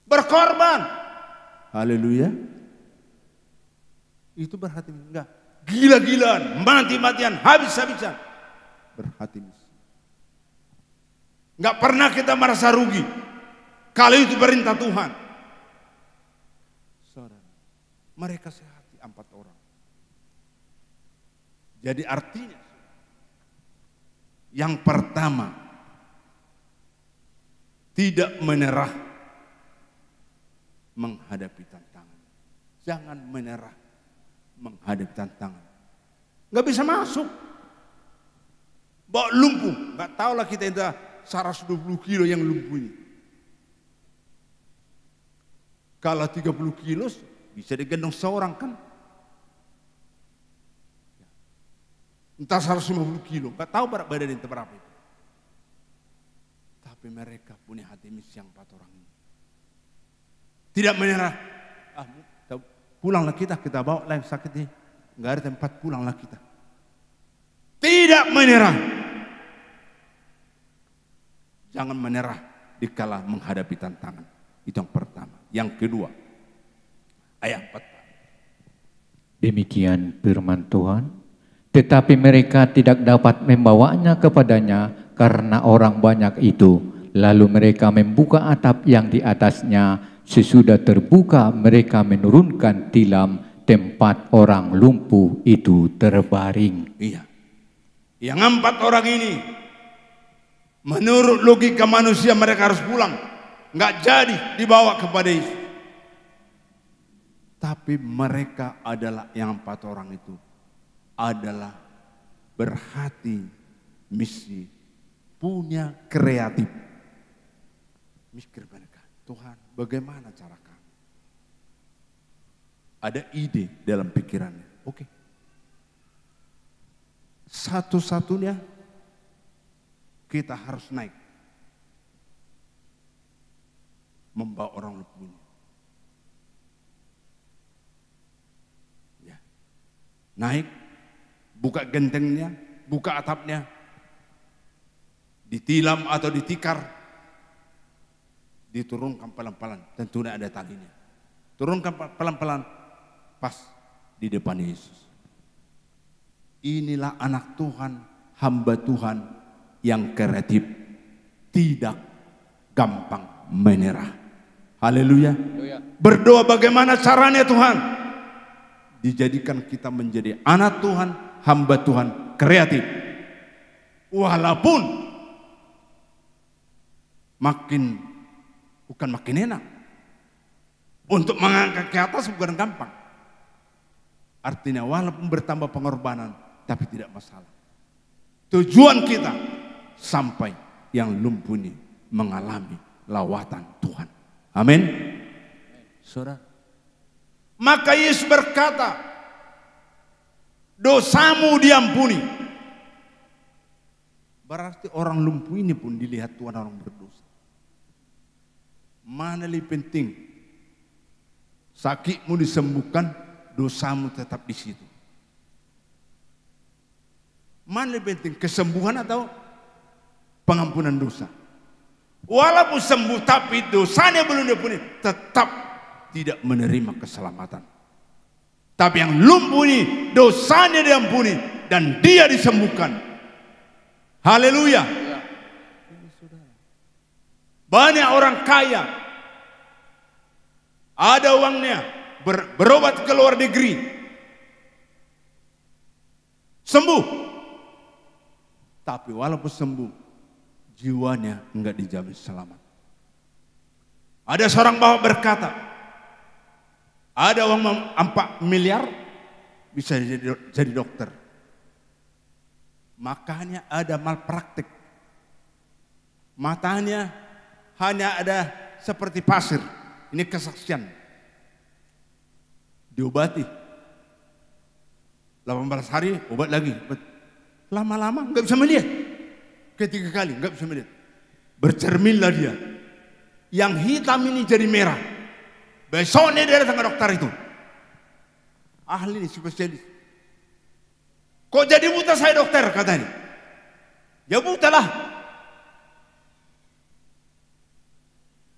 Berkorban. Haleluya. Itu berhati enggak. Gila-gilaan, mati-matian, habis-habisan. Berhati miskin. Enggak pernah kita merasa rugi. Kalau itu perintah Tuhan. Saudara, mereka sehati 4 orang. Jadi artinya, yang pertama, tidak menyerah menghadapi tantangan. Jangan menyerah menghadapi tantangan. Nggak bisa masuk. Bawa lumpuh. Nggak tahulah kita itu 120 kilo yang lumpuh ini. Kalau 30 kilo bisa digendong seorang kan. Entah 150 kilo. Nggak tahu berat badan itu berapa itu. Tapi mereka punya hati miskin yang 4 orang ini. Tidak menyerah. Pulanglah kita bawa lah yang sakit ini. Nggak ada tempat, pulanglah kita. Tidak menyerah. Jangan menyerah dikala menghadapi tantangan. Itu yang pertama. Yang kedua, ayat 4. Demikian firman Tuhan. Tetapi mereka tidak dapat membawanya kepadanya karena orang banyak itu. Lalu mereka membuka atap yang di atasnya. Sesudah terbuka mereka menurunkan tilam tempat orang lumpuh itu terbaring. Iya. Yang 4 orang ini menurut logika manusia mereka harus pulang. Nggak jadi dibawa kepada Yesus. Tapi mereka adalah yang 4 orang itu adalah berhati misi, punya kreatif. Mikir mereka, Tuhan, bagaimana cara kami? Ada ide dalam pikirannya. Oke. Satu-satunya kita harus naik. Membawa orang lumpuh. Ya. Naik, buka gentengnya, buka atapnya. Ditilam atau ditikar. Diturunkan pelan-pelan, tentunya ada talinya. Turunkan pelan-pelan, pas di depan Yesus. Inilah anak Tuhan, hamba Tuhan yang kreatif, tidak gampang menyerah. Haleluya. Berdoa bagaimana caranya Tuhan? Dijadikan kita menjadi anak Tuhan, hamba Tuhan, kreatif. Walaupun bukan makin enak. Untuk mengangkat ke atas bukan gampang. Artinya walaupun bertambah pengorbanan, tapi tidak masalah. Tujuan kita sampai yang lumpuh ini mengalami lawatan Tuhan. Amin. Saudara. Maka Yesus berkata, dosamu diampuni. Berarti orang lumpuh ini pun dilihat Tuhan orang berdosa. Mana lebih penting? Sakitmu disembuhkan, dosamu tetap di situ. Mana lebih penting? Kesembuhan atau pengampunan dosa? Walaupun sembuh tapi dosanya belum diampuni, tetap tidak menerima keselamatan. Tapi yang lumpuh ini dosanya diampuni dan dia disembuhkan. Haleluya. Banyak orang kaya, ada uangnya, berobat ke luar negeri, sembuh. Tapi walaupun sembuh, jiwanya enggak dijamin selamat. Ada seorang bapak berkata, ada uang 4 miliar bisa jadi dokter. Makanya ada malpraktik. Matanya hanya ada seperti pasir. Ini kesaksian. Diobati. 18 hari obat lagi. Lama-lama nggak bisa melihat. Ketiga kali nggak bisa melihat. Bercerminlah dia. Yang hitam ini jadi merah. Besoknya dia datang ke dokter itu. Ahli spesialis. Kok jadi buta saya dokter katanya. Ya buta lah.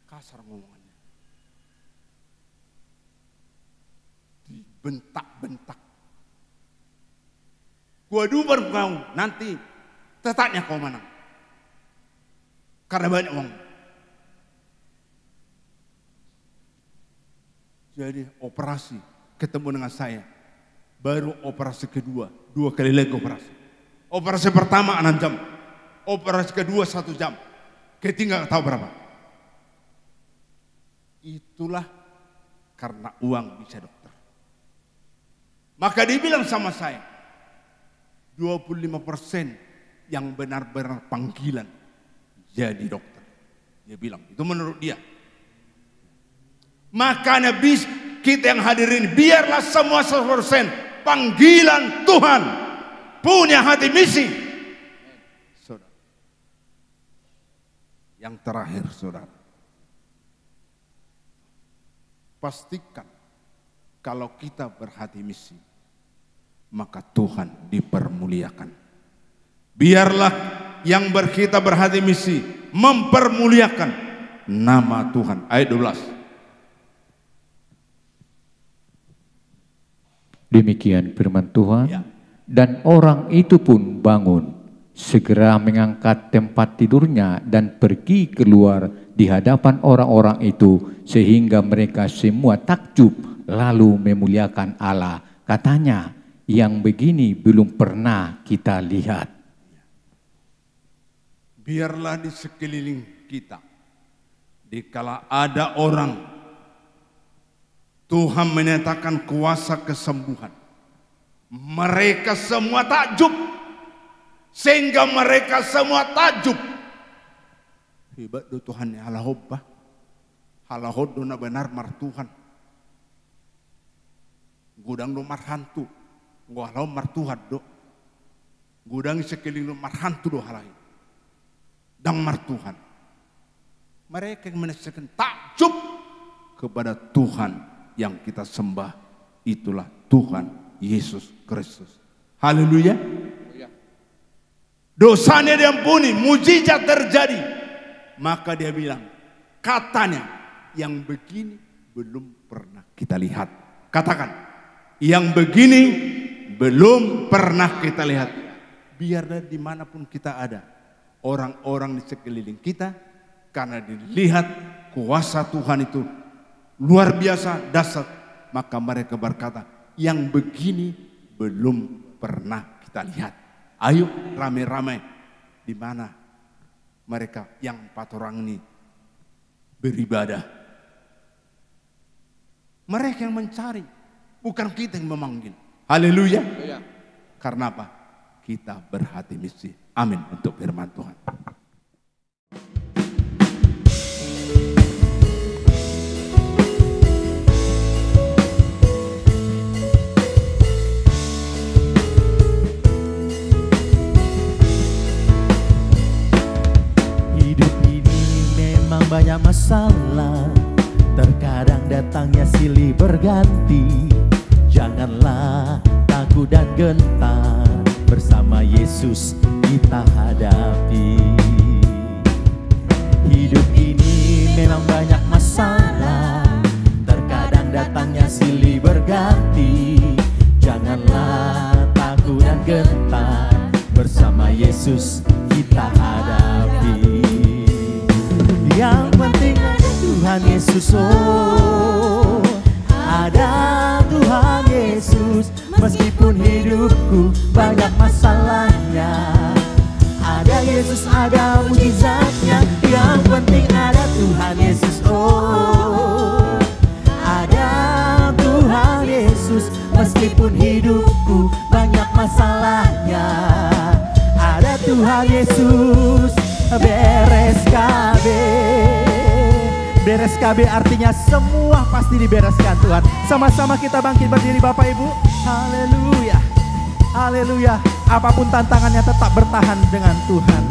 Kasar ngomongannya. Dibentak-bentak. Gua dubar kau nanti tetapnya kau menang. Karena banyak uang. Jadi operasi ketemu dengan saya. Baru operasi kedua, 2 kali lagi operasi. Operasi pertama 6 jam. Operasi kedua 1 jam. Ketiga nggak tahu berapa. Itulah karena uang bisa dokter. Maka dibilang sama saya, 25% yang benar-benar panggilan jadi dokter. Dia bilang, itu menurut dia. Makanya kita yang hadir ini, biarlah semua 100% panggilan Tuhan. Punya hati misi. Saudara. Yang terakhir saudara. Pastikan kalau kita berhati misi, maka Tuhan dipermuliakan. Biarlah yang kita berhati misi mempermuliakan nama Tuhan. Ayat 12. Demikian firman Tuhan. Ya. Dan orang itu pun bangun, segera mengangkat tempat tidurnya dan pergi keluar di hadapan orang-orang itu, sehingga mereka semua takjub lalu memuliakan Allah. Katanya, yang begini belum pernah kita lihat. Biarlah di sekeliling kita, dikala ada orang Tuhan menyatakan kuasa kesembuhan, mereka semua takjub, sehingga mereka semua takjub. Hebat do Tuhan ya Allah hobbah, Allah hodona benar mar Tuhan. Gudang do mar hantu, gua halau mar Tuhan do. Gudang sekeliling do mar hantu do halai. Dang mar Tuhan. Mereka yang menyaksikan takjub kepada Tuhan yang kita sembah, itulah Tuhan Yesus Kristus. Haleluya. Dosanya diampuni, mujizat terjadi. Maka dia bilang, katanya yang begini belum pernah kita lihat. Katakan, yang begini belum pernah kita lihat. Biarlah dimanapun kita ada, orang-orang di sekeliling kita, karena dilihat kuasa Tuhan itu luar biasa, dahsyat, maka mereka berkata, yang begini belum pernah kita lihat. Ayo ramai-ramai, di mana mereka yang 4 orang ini beribadah. Mereka yang mencari, bukan kita yang memanggil. Haleluya. Karena apa? Kita berhati misi. Amin untuk firman Tuhan. Banyak masalah, terkadang datangnya silih berganti. Janganlah takut dan gentar, bersama Yesus kita hadapi. Hidup ini memang banyak masalah, terkadang datangnya silih berganti. Janganlah takut dan gentar, bersama Yesus kita hadapi. Yang penting ada Tuhan Yesus, oh ada Tuhan Yesus. Meskipun hidupku banyak masalahnya, ada Yesus, ada mujizatnya. Yang penting ada Tuhan Yesus, oh ada Tuhan Yesus. Meskipun hidupku banyak masalahnya, ada Tuhan Yesus. Beres KB. Beres KB artinya semua pasti dibereskan Tuhan. Sama-sama kita bangkit berdiri Bapak Ibu. Haleluya. Haleluya. Apapun tantangannya tetap bertahan dengan Tuhan.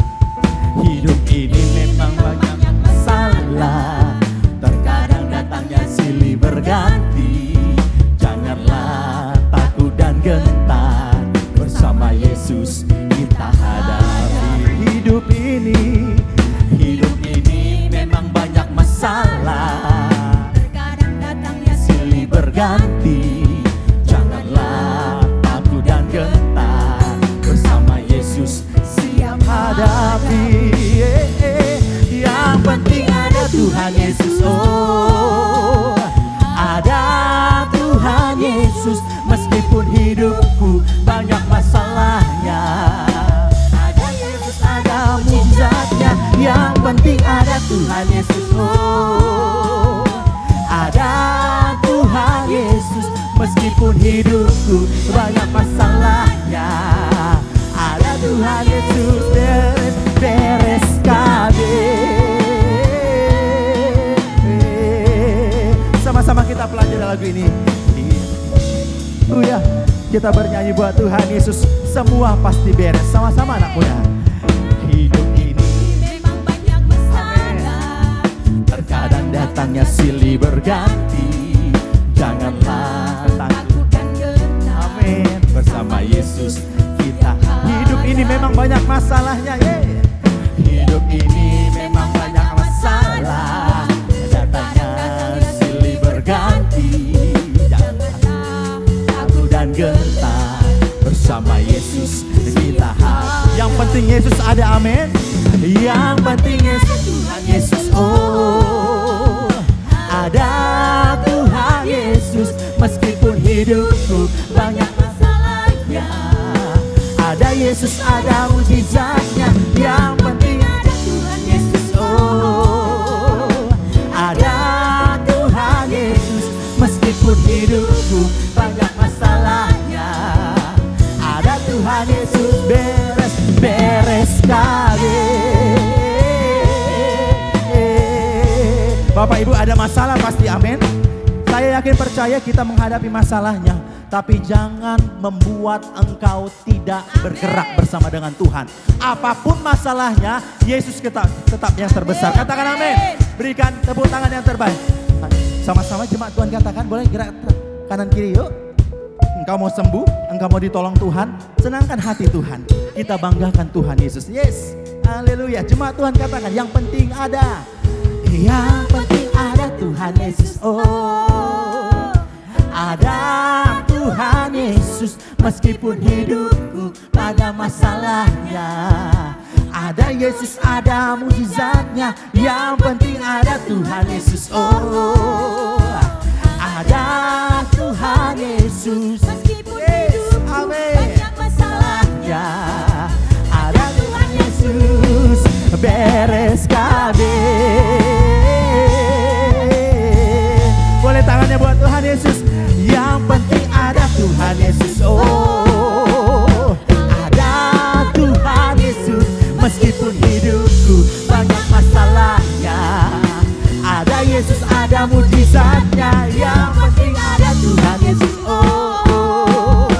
Hidup ini memang banyak masalah, terkadang datangnya datangnya silih berganti. Janganlah takut dan gentar, bersama Yesus kita hadapi hidup ini. Hidup ini memang banyak masalah, Terkadang datangnya silih berganti. Janganlah takut dan gentar, bersama Yesus siap hadapi. Yang penting ada Tuhan Yesus. Oh, ada Tuhan Yesus. Meskipun hidupku banyak masalahnya, ada Yesus, ada mujizatnya. Yang penting ada Tuhan Yesus. Oh, ada Tuhan Yesus. Meskipun hidupku banyak masalahnya, ada Tuhan Yesus. Beres kabeh. Sama-sama kita pelajari lagu ini. Ya, kita bernyanyi buat Tuhan Yesus. Semua pasti beres. Sama-sama anak muda. Hidup ini memang banyak masalah. terkadang datangnya silih berganti. Janganlah takut. Takut dan gentar. Amin. Bersama Yesus kita. Hidup ini memang banyak masalahnya. Hidup ini memang banyak masalah. Datangnya silih berganti. Janganlah takut dan gentar. Bersama Yesus kita. Yang penting Yesus ada, amin. Yang penting Yesus, Tuhan Yesus. Oh, ada Tuhan Yesus. Meskipun hidupku banyak masalahnya, ada Yesus, ada mujizatnya. Yang penting ada Tuhan Yesus. Oh, ada Tuhan Yesus. Meskipun hidupku banyak masalahnya, ada Tuhan Yesus. Beres kabeh. Bapak Ibu ada masalah pasti, amin. Saya yakin percaya kita menghadapi masalahnya, tapi jangan membuat engkau tidak bergerak bersama dengan Tuhan. Apapun masalahnya, Yesus tetap yang terbesar. Katakan amin. Berikan tepuk tangan yang terbaik. Sama-sama jemaat Tuhan katakan, boleh gerak kanan kiri yuk. Engkau mau sembuh, engkau mau ditolong Tuhan, senangkan hati Tuhan. Kita banggakan Tuhan Yesus. Yes, haleluya. Jemaat Tuhan katakan, yang penting ada. Yang penting ada Tuhan Yesus. Oh, ada Tuhan Yesus. Meskipun hidupku pada masalahnya, ada Yesus, ada mujizatnya. Yang penting ada Tuhan Yesus. Oh, ada Tuhan Yesus. Meskipun hidupku banyak masalahnya, ada Tuhan Yesus. Beres kabeh. Boleh tangannya buat Tuhan Yesus. Yang penting ada Tuhan Yesus. Oh, ada Tuhan Yesus. Meskipun hidupku banyak masalahnya, ada Yesus, ada mujizatnya. Yang penting ada Tuhan Yesus. Oh,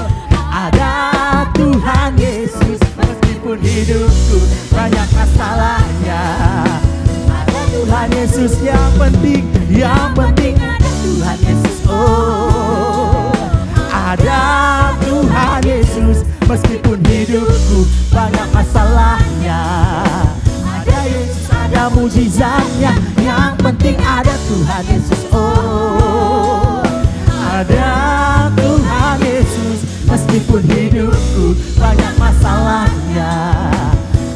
ada Tuhan Yesus. Meskipun hidupku banyak masalahnya, ada Tuhan Yesus. Yang penting ada Tuhan Yesus. Oh, ada Tuhan Yesus. Meskipun hidupku banyak masalahnya, ada Yesus, ada mujizatnya. Yang penting ada Tuhan Yesus. Oh, ada Tuhan Yesus. Meskipun hidupku banyak masalahnya,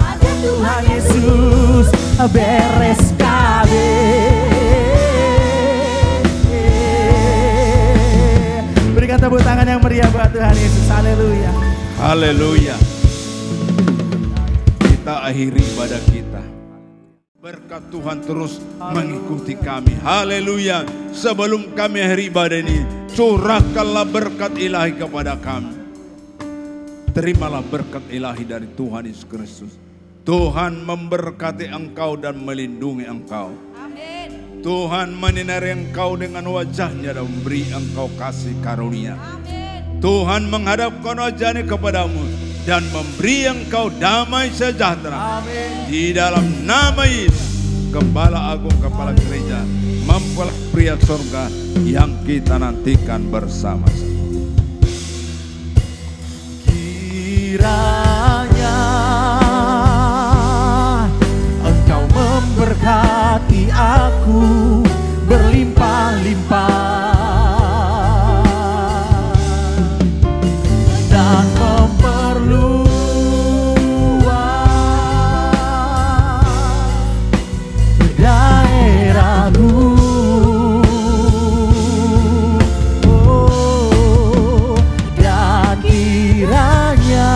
ada Tuhan Yesus. Beres kabeh. Berikan tepuk tangan yang meriah buat Tuhan Yesus. Haleluya. Haleluya. Kita akhiri ibadah kita. Berkat Tuhan terus mengikuti kami. Haleluya. Sebelum kami akhiri ibadah ini, curahkanlah berkat ilahi kepada kami. Terimalah berkat ilahi dari Tuhan Yesus Kristus. Tuhan memberkati engkau dan melindungi engkau. amin. Tuhan menyinari engkau dengan wajahnya dan memberi engkau kasih karunia. Amin. Tuhan menghadapkan wajahnya kepadamu dan memberi engkau damai sejahtera. Amin. Di dalam nama Yesus, Gembala Agung Kepala Gereja mempelai pria surga yang kita nantikan bersama-sama. Kiranya Engkau memberkati aku berlimpah-limpah dan memperluas daerahku. Dan kiranya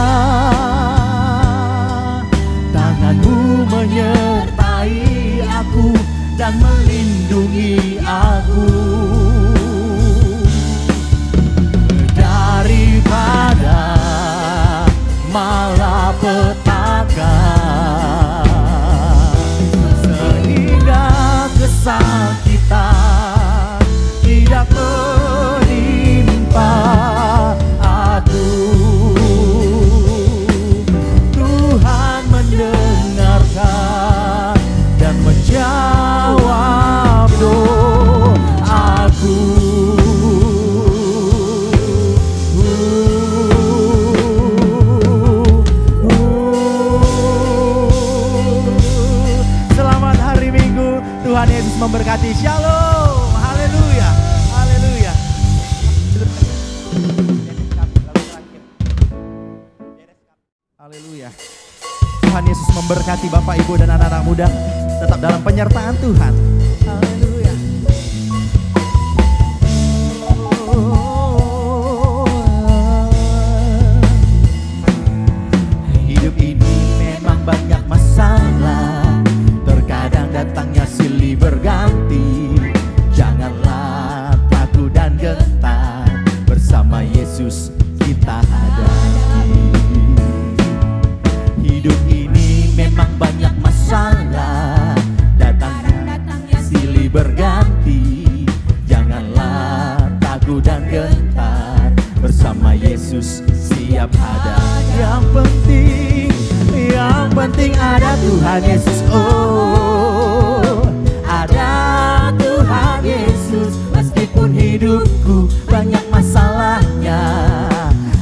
tanganmu menyertai aku dan melindungi aku daripada malapetaka, sehingga kesakitan tidak menimpa aku. Tuhan mendengarkan dan menjawab doaku. Selamat hari Minggu, Tuhan Yesus memberkati. Shalom, haleluya, haleluya. Haleluya. Tuhan Yesus memberkati Bapak, Ibu, dan anak-anak muda. Tetap dalam penyertaan Tuhan. Haleluya. Hidup ini memang banyak masalah, terkadang datangnya silih berganti. Janganlah takut dan gentar, bersama Yesus kita hadapi. Hidup ini memang banyak masalah, datangnya silih berganti. Janganlah takut dan gentar, bersama Yesus siap hadapi. Yang penting ada Tuhan Yesus. Oh, ada Tuhan Yesus. Meskipun hidupku banyak masalahnya,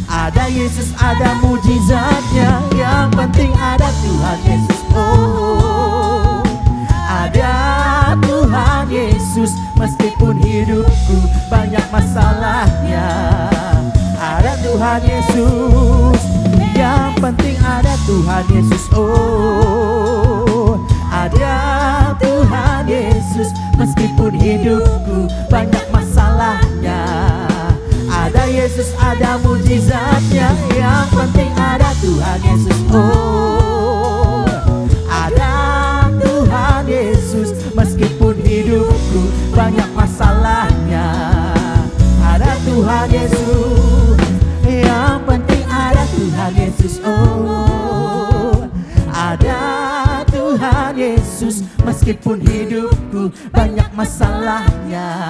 ada Yesus, ada mujizatnya. Yang penting ada Tuhan Yesus. Oh, ada Tuhan Yesus. Meskipun hidupku banyak masalahnya, ada Tuhan Yesus. Yang penting ada Tuhan Yesus. Oh, ada Tuhan Yesus. Meskipun hidupku banyak masalahnya, ada Yesus, ada mujizatnya. Yang penting ada Tuhan Yesus. Oh, ada Tuhan Yesus. Meskipun hidupku banyak masalahnya, ada Tuhan Yesus. Yang penting ada Tuhan Yesus. Oh, ada Tuhan Yesus. Meskipun hidupku banyak masalahnya,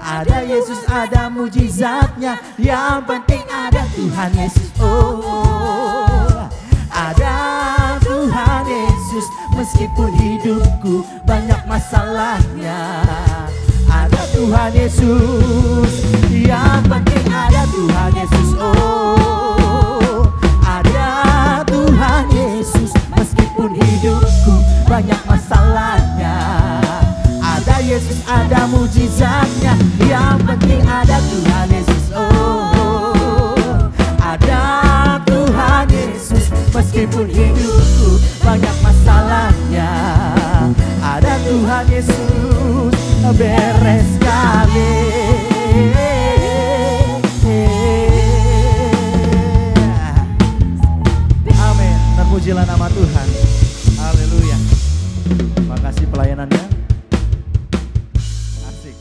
ada Yesus, ada mujizatnya. Yang penting ada Tuhan Yesus. Oh, ada Tuhan Yesus. Meskipun hidupku banyak masalahnya, ada Tuhan Yesus. Yang penting ada Tuhan Yesus. Oh, ada Tuhan Yesus. Meskipun hidupku banyak masalahnya, ada Yesus, ada mujizatnya. Yang penting ada Tuhan Yesus. Oh, ada Tuhan Yesus. Meskipun hidupku banyak masalahnya, ada Tuhan Yesus. Beres kali. Amin. Terpujilah nama Tuhan. Haleluya. Makasih pelayanannya. Asik.